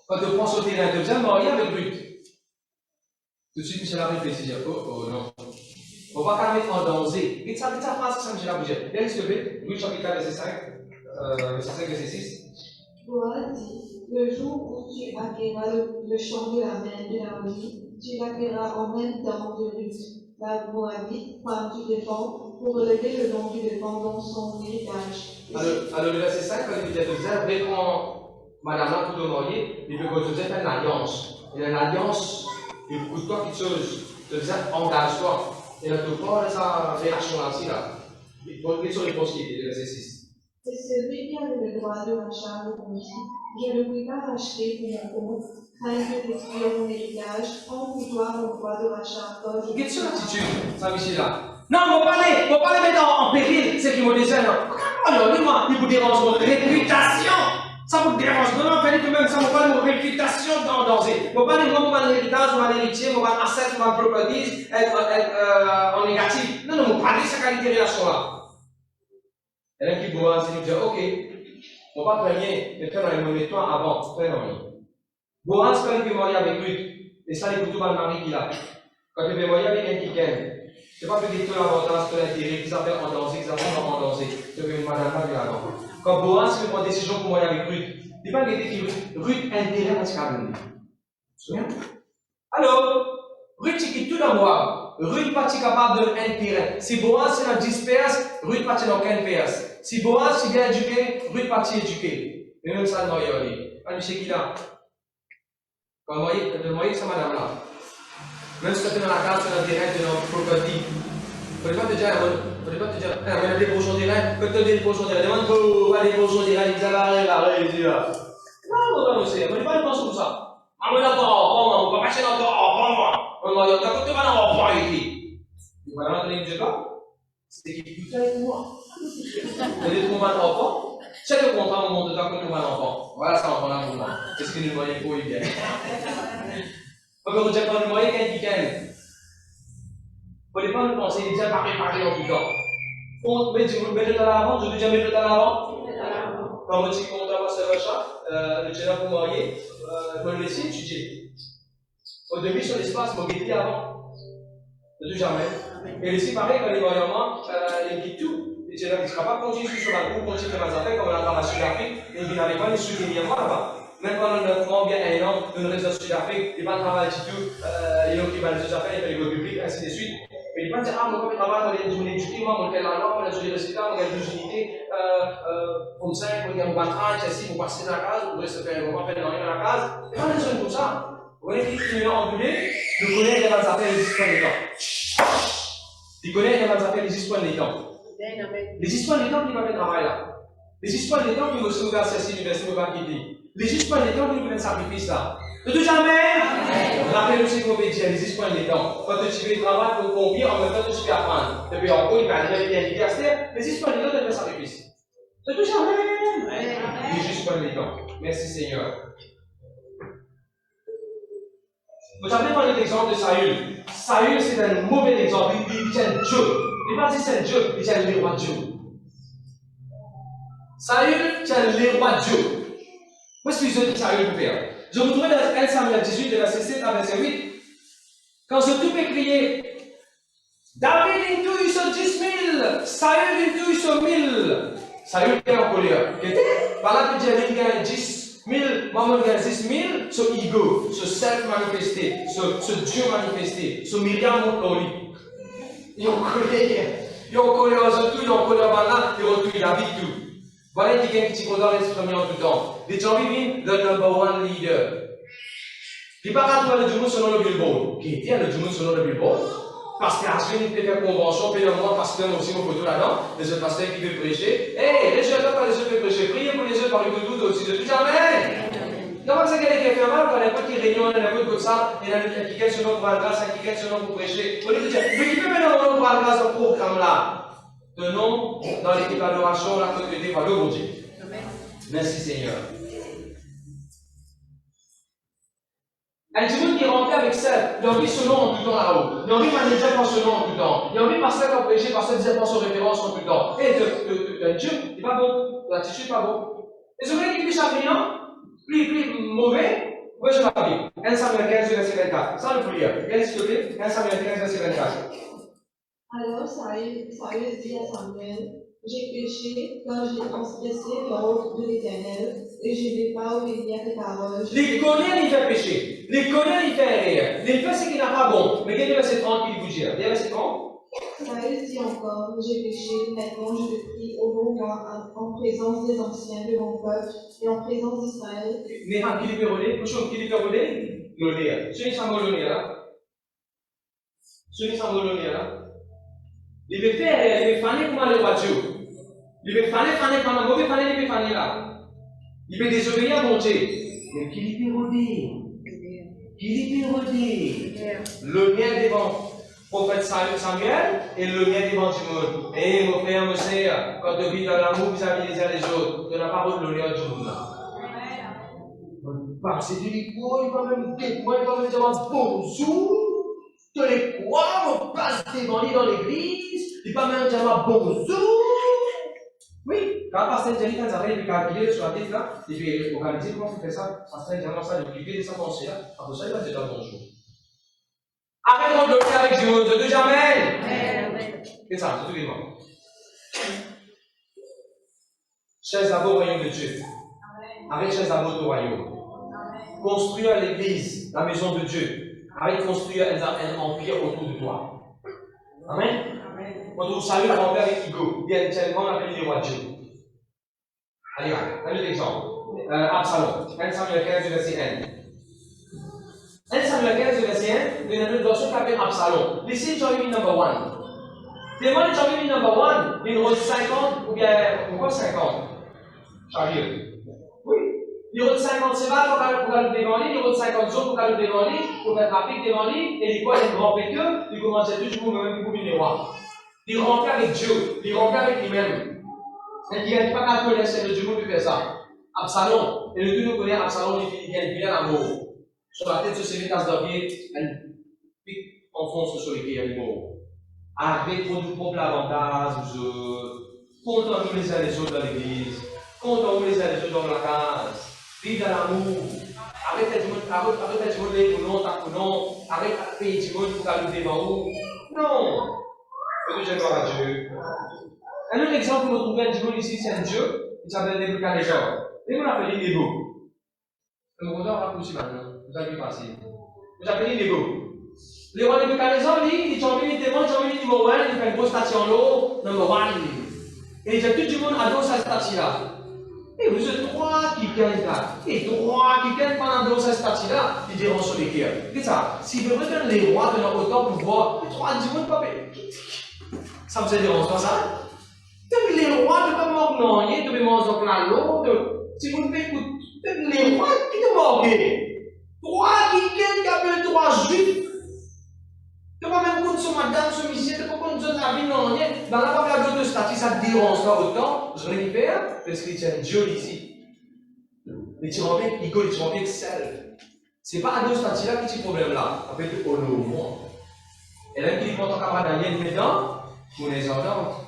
Quand tu prends ce terrain, tu viens marier avec Ruth. Tout de suite, Michel arrive et dit, oh non. On va pas mettre en danger. Et ça phrase, ça, Michel arrive. Regardez ce que fait, Ruth chapitre 4, verset 5, verset 6. Boaz dit, le jour où tu acquéras le champ de la main de Naomi, tu l'acquéras en même temps de Ruth. la Moabite, femme du défunt, pour relever le nom du défunt dans son héritage. Alors, le verset 5, quand il dit Joseph répond madame-là tout marié, il veut que Joseph fait une alliance. Et l'alliance, il coûte toi quelque chose. Joseph engage-toi. Et là, tu vois sa réaction là-dessus là. Quelle sont les réponses qui étaient, verset 6? C'est celui qui avait le droit de rachat de mon fils. Je ne puis pas racheter pour mon compte, crainte de détruire mon héritage, prends pour toi mon droit de rachat. Quelle est l'attitude, ça, Michel-là? Non, on va pas les mettre en péril, c'est qui me disent, non. Alors, dis-moi, il vous dérange votre réputation. Ça vous dérange, non, fallait que même ça, on parle de votre réputation dans danger. On parle de mon héritage, mon héritier, mon asset, mon properties, être en négatif. Non, on parle de sa qualité de relation-là. Et là, qui boit, c'est nous dire, ok, on va pas premier, mais faire dans les mauvais temps avant, faire dans lui. Boaz, quand il est marié avec Ruth, et ça, les couteaux dans le mari qu'il a. Quand il est marié avec un qui gagne, c'est pas plus tout l'avantage, tout l'intérêt, qu'ils appellent en danger, qu'ils appellent en danger. C'est que madame pas vu avant. Quand Boaz fait une décision pour marier avec Ruth, il n'est pas dit que Ruth intérêt à ce qu'elle tu te souviens? Alors, Ruth qui tout dans moi. Ruth pas capable de l'intérêt. Si Boaz c'est dans 10 PS, Ruth pas dans 15 PS. Si Boaz est bien éduqué, Ruth pas éduqué. Et même ça, le marié. Pas monsieur qui là. Quand le marié, c'est madame là. Même si tu es dans la case, tu as direct de notre property. Il ne faut pas te dire, on a des beaux terrain, peut te dire des beaux terrain. Demande pour aller des beaux terrain, ils arrivent, ils là. Non, non, c'est, on n'est pas une pensée comme ça. Ah, mais d'accord, on va pas passer encore, on va dire, d'accord, tu vas dans le point ici. Tu vas dans le point, c'est qui tout ça avec moi. Vous allez trouver un enfant, c'est le contrat au monde de temps qu'on trouve un enfant. Voilà ça, on a pour moi. C'est ce que nous voyons pour y bien. Quand vous êtes dans le moyen qu'un week-end, vous n'allez pas nous penser déjà par préparer en tout temps. On met le temps à l'avant, je veux déjà mettre le temps à l'avant. Quand vous dites qu'on doit se rachat, le chien pour marier, il faut le laisser étudier. Au début, sur l'espace, il faut guetter avant. Ne tout jamais. Et ici, pareil, quand les voyants, ils guettent tout. Les chien ne sera pas continuer sur la route, continuer dans les affaires, comme on a dans la Sud-Afrique, et ils n'avaient pas les souvenirs là-bas. Même pendant 9 mois, bien 1 an, dans une région Sud-Afrique, il va travailler du tout, il y a des affaires, il fait les go publics, ainsi de suite. Mais il va dire, ah, mon corps travaille dans les journées d'éduquer, moi, mon quel alors, la journée de résultat, mon quelle unités, comme ça, il faut dire, on va travailler, ici, vous passez dans la case, vous restez faire, on va faire dans la case. Et pas des choses comme ça. Vous voyez, il est embulé, il connaît les affaires, les histoires des temps. Il connaît les affaires, les histoires des temps. Les histoires des temps qui va faire travail là. Les histoires des temps qui vont se trouver à cette université, va quitter. Les histoires des temps qui vont faire sacrifice là. De tout jamais, rappelez-vous ce qu'on veut dire, les histoires des temps. Quand tu fais le travail pour convaincre, en même temps tu fais apprendre. Depuis en cours, il va aller à l'université, les histoires des temps, tu fais sacrifice. De tout jamais. Les histoires des temps. Merci Seigneur. Vous avez parlé de l'exemple de Saül. Saül, c'est un mauvais exemple. Il tient Dieu. Il n'est pas dit c'est Dieu, il tient le roi Dieu. Saül tient le roi Dieu. Qu'est-ce que Saül peut faire? Je vous trouvais dans 1 Samuel 18, verset 7 à verset 8. Quand ce tout est crié, David intouille sur 10 000, Saül intouille sur 1000. Saül est en colère. Par là, il dit, il gagne 10 000, maman gagne 10 000, sur ego, sur self manifesté, sur Dieu manifesté, sur Myriam monte lui. Ils ont collé surtout, ils ont collé en bas, ils ont tué David tout. Voilà qui est un petit condor exprimé en tout temps. Les gens vivent le number one leader. Il n'est pas qu'à trouver le Djumou selon le billboard. Qui est le Djumou selon le billboard? Parce qu'à ce moment, il fait convention, puis moi, pasteur, aussi, mon photo là-dedans, les autres pasteurs qui veulent prêcher. Hé, les jeunes, pas les autres veulent prêcher. Priez pour les autres par les doutes aussi. Depuis jamais. Non, c'est quelqu'un qui fait mal, quand n'importe quelle réunion, n'importe comme ça, il y en a qui gagne ce nom pour la grâce, qui gagne ce nom pour prêcher. Au lieu de dire, mais qui peut mettre le nom pour la grâce dans ce programme-là? De nom dans l'équipe d'adoration, la communauté par le bon Dieu. Merci Seigneur. Un Dieu qui est rempli avec ça, il a envie ce nom en tout temps là-haut. Il a envie manager par ce nom en tout temps. Il a envie passer comme prêcher, passer disait par son référence en tout temps. Et un Dieu, il n'est pas bon. L'attitude n'est pas bon. Et ce qui est plus chagreinant, plus mauvais, moi je l'avais. 1 Samuel 15, verset 24. Ça, il faut lire. Regardez s'il te plaît. 1 Samuel 15, verset 24. Alors Saül dit à Samuel, j'ai péché quand j'ai transgressé l'ordre de l'Éternel et je n'ai pas obéi à tes paroles. Les connaît, il fait pécher. Les connaît, il fait erreur. Les faits, c'est qu'il n'a pas bon. Mais quel est le verset 30 qu'il vous dit? Le verset 30? Saül dit encore, j'ai péché, maintenant je te prie, honore-moi en présence des anciens de mon peuple et en présence d'Israël. Mais qui est relais? Qui est relais? L'olé. Ce n'est pas l'olé là. Ce n'est pas l'olé là. Il veut faire, il veut faner comme le roi Dieu. Il veut faner comme un mauvais faner, il veut faner là. Il veut désobéir à mon Dieu. Mais qui est relais? Qui est relais? Le lien devant prophète Samuel et le lien devant du monde. Et mon frère, mon sœur, quand tu vis dans l'amour vis-à-vis les uns les autres, tu n'as pas besoin de l'honneur du monde là. C'est du liquide, il va même dire bonjour. Tu les crois, on passe devant lui dans l'église, il va même dire bonjour. Oui, quand pasteur Jenny, quand il avait calculé sur la tête là, il fait localiser comment tu fais ça, pasteur Jenny, ça, de cliquer ça dans là, après ça, il va dire bonjour. Arrêtons de le faire avec Dieu, je dis jamais. C'est ça, c'est tout le monde. Cherche d'abord au royaume de Dieu. Arrête cherche d'abord au royaume. Construire l'église, la maison de Dieu. Arrête de construire un empire autour de toi. Amen. Quand vous savez l'empire avec Hugo, bien tellement on appelle les rois de Dieu. Allez, un autre exemple. Absalom, 1 Samuel 15, verset 1. 1 Samuel 15, verset 1, il y a une version qui s'appelle Absalom. Listen, Johnny number 1. Demande Johnny number 1, il rôle 50 ou bien, pourquoi 50? Charlie. Oui. Il rôle 50 sévères pour aller devant lui, il rôle 50 jours pour aller devant lui, pour faire trafic devant lui, et il voit les grands péqueux, il commence à toujours même pour les rois. Il remplit avec Dieu, il remplit avec lui-même. Et il n'y a pas qu'à connaître le Dieu qui fait ça. Absalom, et le Dieu nous connaît, Absalom, il vient de vilain amour. Sur la tête de ses tasse d'orgueil, elle pique, enfonce sur les pieds animaux. Arrête pour nous propre l'avantage, comptons-nous les uns les autres dans l'église, comptons-nous les uns les autres dans la case, vive dans l'amour. Arrête d'être monnaie pour non, ta pour non, arrête de payer du monde pour aller devant vous. Non! Que Dieu gloire à Dieu. Un autre exemple que nous trouvons un Dieu ici, c'est un Dieu qui s'appelle Nebuchadnezzar. Et vous l'appelez Nebo. Le mot va aussi maintenant. Vous avez passé. Vous appelez Nebo. Le roi Nebuchadnezzar, lui, il tombe devant, il numéro 1, il fait une grosse statue en haut, numéro 1. Et il dit tout le monde adore cette statue-là. Et vous êtes trois qui gagnent là. Et trois qui gagnent pendant cette statue-là, ils diront sur les cœurs. C'est ça. Si vous regardez les rois de leur autant pouvoir, les trois du monde, pas ça vous dérange pas ça? Les rois ne peuvent pas m'orgner, de me manger en plein l'autre. Si vous ne faites pas, les rois qui te morguent. Trois qui gagnent, qui appellent trois juifs. Tu ne vas même pas sur madame, sur monsieur, tu ne vas pas nous donner la vie, non, rien. Dans la parole de statut, ça te dérange pas autant. Je vais y faire, parce qu'il y a un Dieu ici. Les tyranniques, ils collent les tyranniques seuls. Ce n'est pas à deux statuts là qui est ce problème-là. Ça peut être au moins. Et là, qui prend ton camarade Daniel dedans, pour les entendre.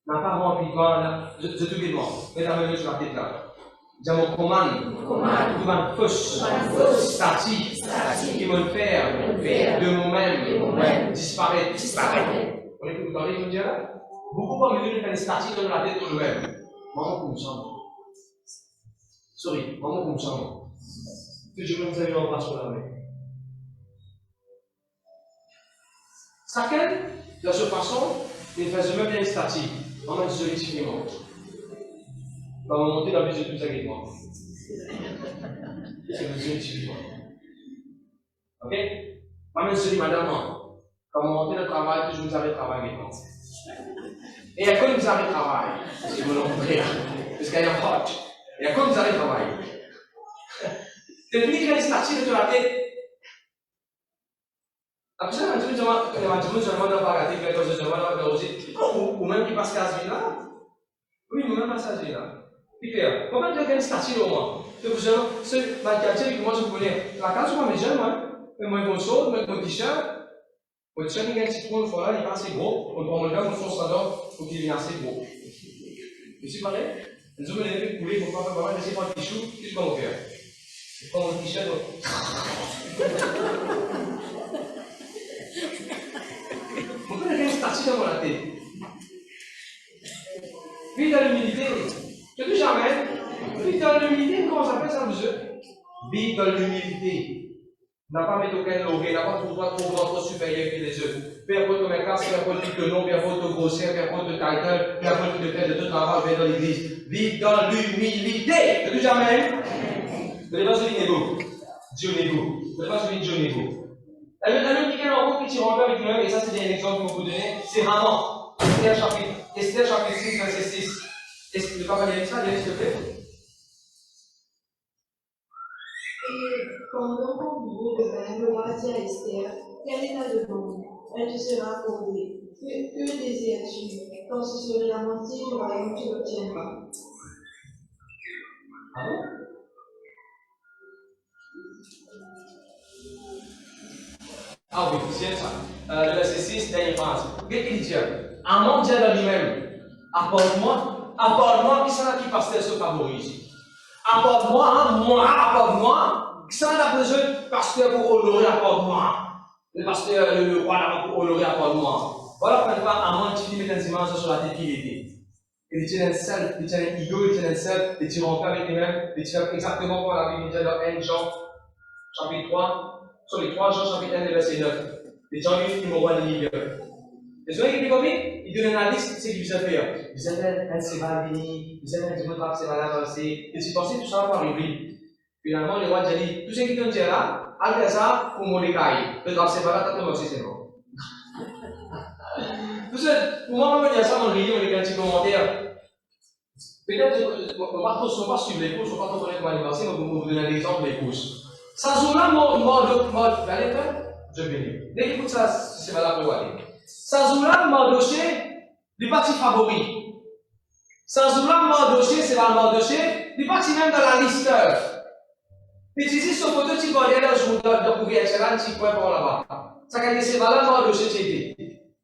N'a pas rempli quoi, je te demande. Mets la main sur la tête là. Diamo commande, push, statique, qui me faire de moi-même, disparaître. On est vous entendez, je veux dire là? Beaucoup parmi nous, nous faisons statique dans la tête de nous-mêmes. Maman comme ça. Sorry, maman comme ça. Que je vous avez en face sur la main. Chacun, de cette façon, il fait même bien statique. Maman dit solidifiment. Quand on monte dans le budget, tout ça avec moi. C'est le solidifiment. Ok? Maman dit madame, quand on monte dans le travail, toujours vous avez travail avec moi. Et à quoi vous avez travail? Si vous l'entrez là. Parce qu'il y a un hot. Et à quoi vous avez travail? C'est le micro statique de la tête. Après ça, je me demande ou même qui passe à ce là. Oui, même passe à ce là. Pierre, comment tu as un statut au moins? C'est pour ça que ma quartier, moi je connais. La case, moi, mes jeunes, moi, ils vont chaud, mon t-shirt. Mon t-shirt, il y a un petit point de fois là, il est assez gros. On prend le gars, on change ça d'or pour qu'il est assez gros. Et c'est pareil. Nous avons les couler pour pas faire mal, laisser prendre le t-shirt, qu'est-ce qu'on va faire? Je prends mon t-shirt. Pourquoi il y a un statut dans la tête? Vive dans l'humilité. Je dis jamais. Vive dans l'humilité, comment ça s'appelle ça, monsieur? Vive dans l'humilité. N'a pas mis aucun logé, n'a pas pour toi trop grand, trop supérieur que les autres. Peu importe ma classe, peu importe le nom, peu importe le grossier, peu importe le title, peu importe le fait de tout travail, viens dans l'église. Vive dans l'humilité. Tu dis amen? Ne pas se Nebo. Dieu Nebo. Ne pas se Dieu Nebo. La même qui est encore qui tire en avec nous-mêmes, et ça c'est un exemple que je vais vous donner, c'est Haman. Esther chapitre 6, verset 6. Est-ce que le papa dit ça, s'il te plaît? Et pendant qu'on vivait de même, le roi dit à Esther, quelle est ta demande? Elle te sera accordée. Que désires-tu? Quand ce serait la moitié du royaume, tu l'obtiendras. Ah bon? Ah oui, c'est ça. Le verset 6, dernière phrase. Qu'est-ce qu'il dit? Haman dit à lui-même, apporte-moi, qui c'est qui pasteur se favorise? Apporte-moi, qui c'est la besoin de pasteur pour honorer, apporte-moi. Le pasteur, le roi là pour honorer, apporte-moi. Voilà pourquoi Haman dit qu'il met une dimension sur la tête qu'il était. Il tient un self, il tient un ego, il tient un self, il tient en paix avec lui-même, il tient exactement comme la Bible dit dans 1 Jean, chapitre 3, sur les 3 Jean, chapitre 1, verset 9. Les gens qui me voient les leaders. Les gens qui disent comme il donne une liste de ce qu'ils veulent faire. Vous avez un Sévalini, vous avez un Dimotrak Sévalin avancé, et si vous pensez tout ça va arriver. Finalement, le roi dit tout ce qui est là, allez ça pour Mordecai. Le drap Sévalin, t'as tout aussi, c'est bon. Tout ça, pour moi, on va dire ça dans le livre, on est un petit commentaire. Peut-être, on va pas suivre les courses, on va pas trop connaître mon anniversaire, mais vous donner un exemple des courses. Ça joue là, vous allez faire, je bénis. Dès qu'il écoute ça, c'est valable pour aller. Ça joue là, Mardoché, les partis favoris. Ça joue là, Mardoché, c'est la Mardoché, les partis même dans la liste. Et tu dis, ce photo, tu vas aller là, je vous donne de couverture là, un petit point pour là-bas. Ça veut dire c'est valable, Mardoché, tu es.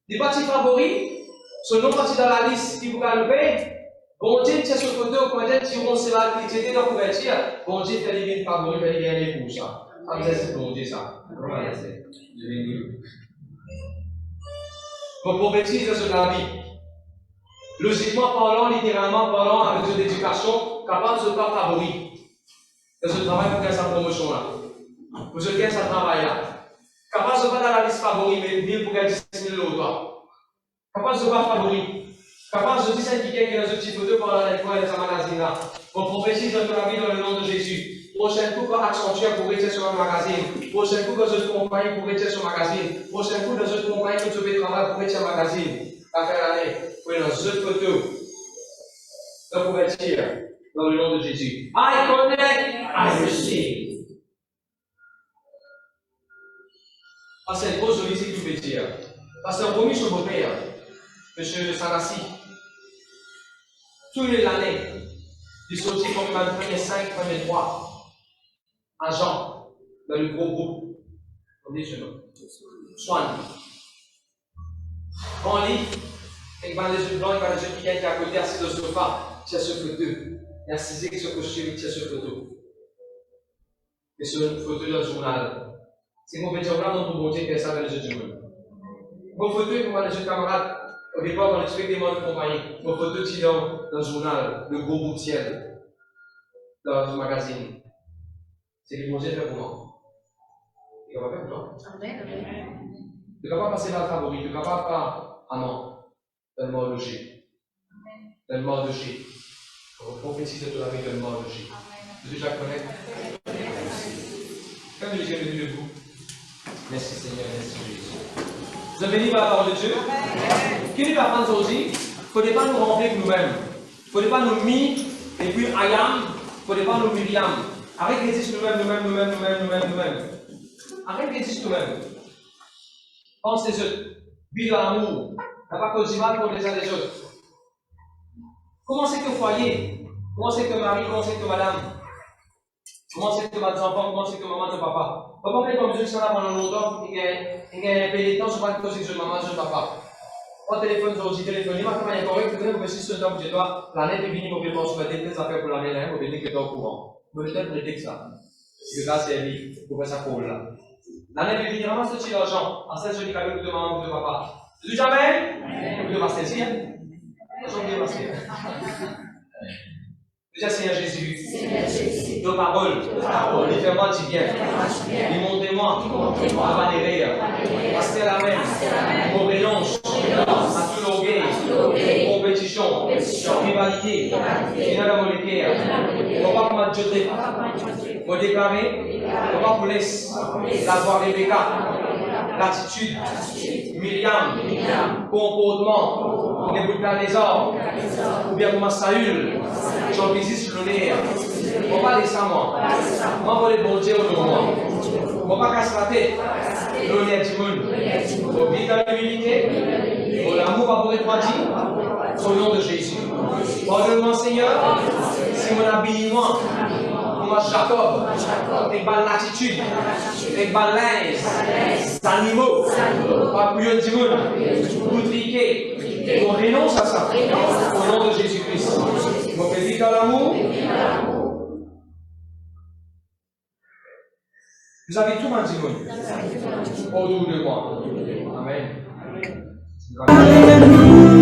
Les partis favoris, ce nom parti dans la liste qui vous gagne le paye. Bon Dieu, tu as ce côté au coin de Tiron, c'est la critique de la couverture. Bon Dieu, fait les biens favoris, fait les biens les coups, ça. Ça me dit, c'est bon Dieu, ça. Comment c'est? Je vais dire. Pour prophétiser sur la vie. Logiquement parlant, littéralement parlant, avec de l'éducation, capable de se faire favori. De ce travail pour gagner sa promotion là. Pour se gagner sa travail là. Capable de se faire dans la liste favori, mais bien pour gagner 10 000 euros. Capable de se faire favori. Capable de dire quelqu'un qui a dans ce petit photo pendant l'école de sa magazine là. Pour prophétiser sur la vie dans le nom de Jésus. Prochain coup, quand Accenture pour rester sur un magazine. Prochain coup, dans une compagnie pour rester sur un magazine. Prochain coup, dans une compagnie que tu veux travailler pour rester sur un magazine. À faire l'année. Pour dans une photo. De couverture. Dans le nom de Jésus. I connect, I receive. Parce que c'est une grosse sollicitude qui peut dire. Parce que c'est un promis sur vos pères. Monsieur Sanassi. Tous les années. Il sortit comme le premier 5, premier 3. Agent. Dans le gros groupe. On dit ce nom. Swan. On lit. Il va les yeux blancs, il va les yeux qui est à côté, assis dans le sofa. Tu as ce photo. Il a saisi ce costume, tu as ce photo. Et sur une photo dans le journal. Si vous pouvez dire, là, notre bon Dieu, fait ça dans les yeux du monde. Vos photos, pour les yeux camarades, au départ, dans le spectacle de compagnie, vos photos, tu dans le journal, le gros bout de ciel, dans le magazine. C'est ce que mon Dieu fait pour moi. Tu es capable de faire pour toi? Amen. Tu es capable de passer dans le favori, tu es capable de faire ah non, tellement logique. Tellement logique. On prophétise de toute la vie tellement logique. Vous déjà connaître? Comme le Dieu est venu de vous. Merci Seigneur, merci Jésus. Vous avez lu la parole de Dieu? Quelle est la phrase aujourd'hui? Il ne faudrait pas nous remplir nous-mêmes. Il ne faudrait pas nous mis et puis I am. Il ne faudrait pas nous Miriam. Arrête de dire nous-mêmes. Arrête de dire nous-mêmes. Pense les autres. Vis dans l'amour. N'a pas cause mal pour les uns des autres. Comment c'est que foyer? Comment c'est que mari? Comment c'est que madame? Comment c'est que mes enfants? Comment c'est que maman et papa? Comment fait comme Dieu qui s'en a pendant longtemps? Il y a un peu de temps, je ne sais pas cause que maman, je papa. Au téléphone, aujourd'hui, téléphoner, ma femme est correcte, vous pouvez si ce temps que je dois, l'année est finie, vous pouvez penser à des affaires pour l'année, vous pouvez dire que tu es au courant. Vous pouvez peut-être prêter que ça. Parce que là, c'est vie, vous pouvez ça pour là. L'année est finie, ramasse ce petit argent. En 16 jolis cadeaux de maman ou de papa. Tu dis jamais? Vous pouvez m'assister ici, hein? Je vais m'assister. Déjà, Seigneur Jésus, nos paroles, les fais-moi du bien, les montrez-moi témoin de Valérie. Pasteur Amen. On renonce à tout l'orgueil, compétition, rivalité, finale moléculaire. On va pas comment Dieu on déclarer, on va pour laisser la voix Rebecca, l'attitude, Myriam, comportement, Nebuchadnezzar, ou bien comme Saül, Jean-Bézis sur le nez. On va laisser moi. Moi, je vais bon Dieu au moi. On va pas casser la tête. L'honneur du monde. On vit dans l'humilité. On l'amour va vous refroidir. Au nom de Jésus. Pardonne-moi, Seigneur, si mon habillement, moi Jacob, avec bonne attitude, avec bonne linge, d'animaux, pas plus de monde, boutriqué. On renonce à ça. Au nom de Jésus-Christ. On peut vivre dans l'amour. Vous avez tout mon monde autour de moi. Amen. Alléluia.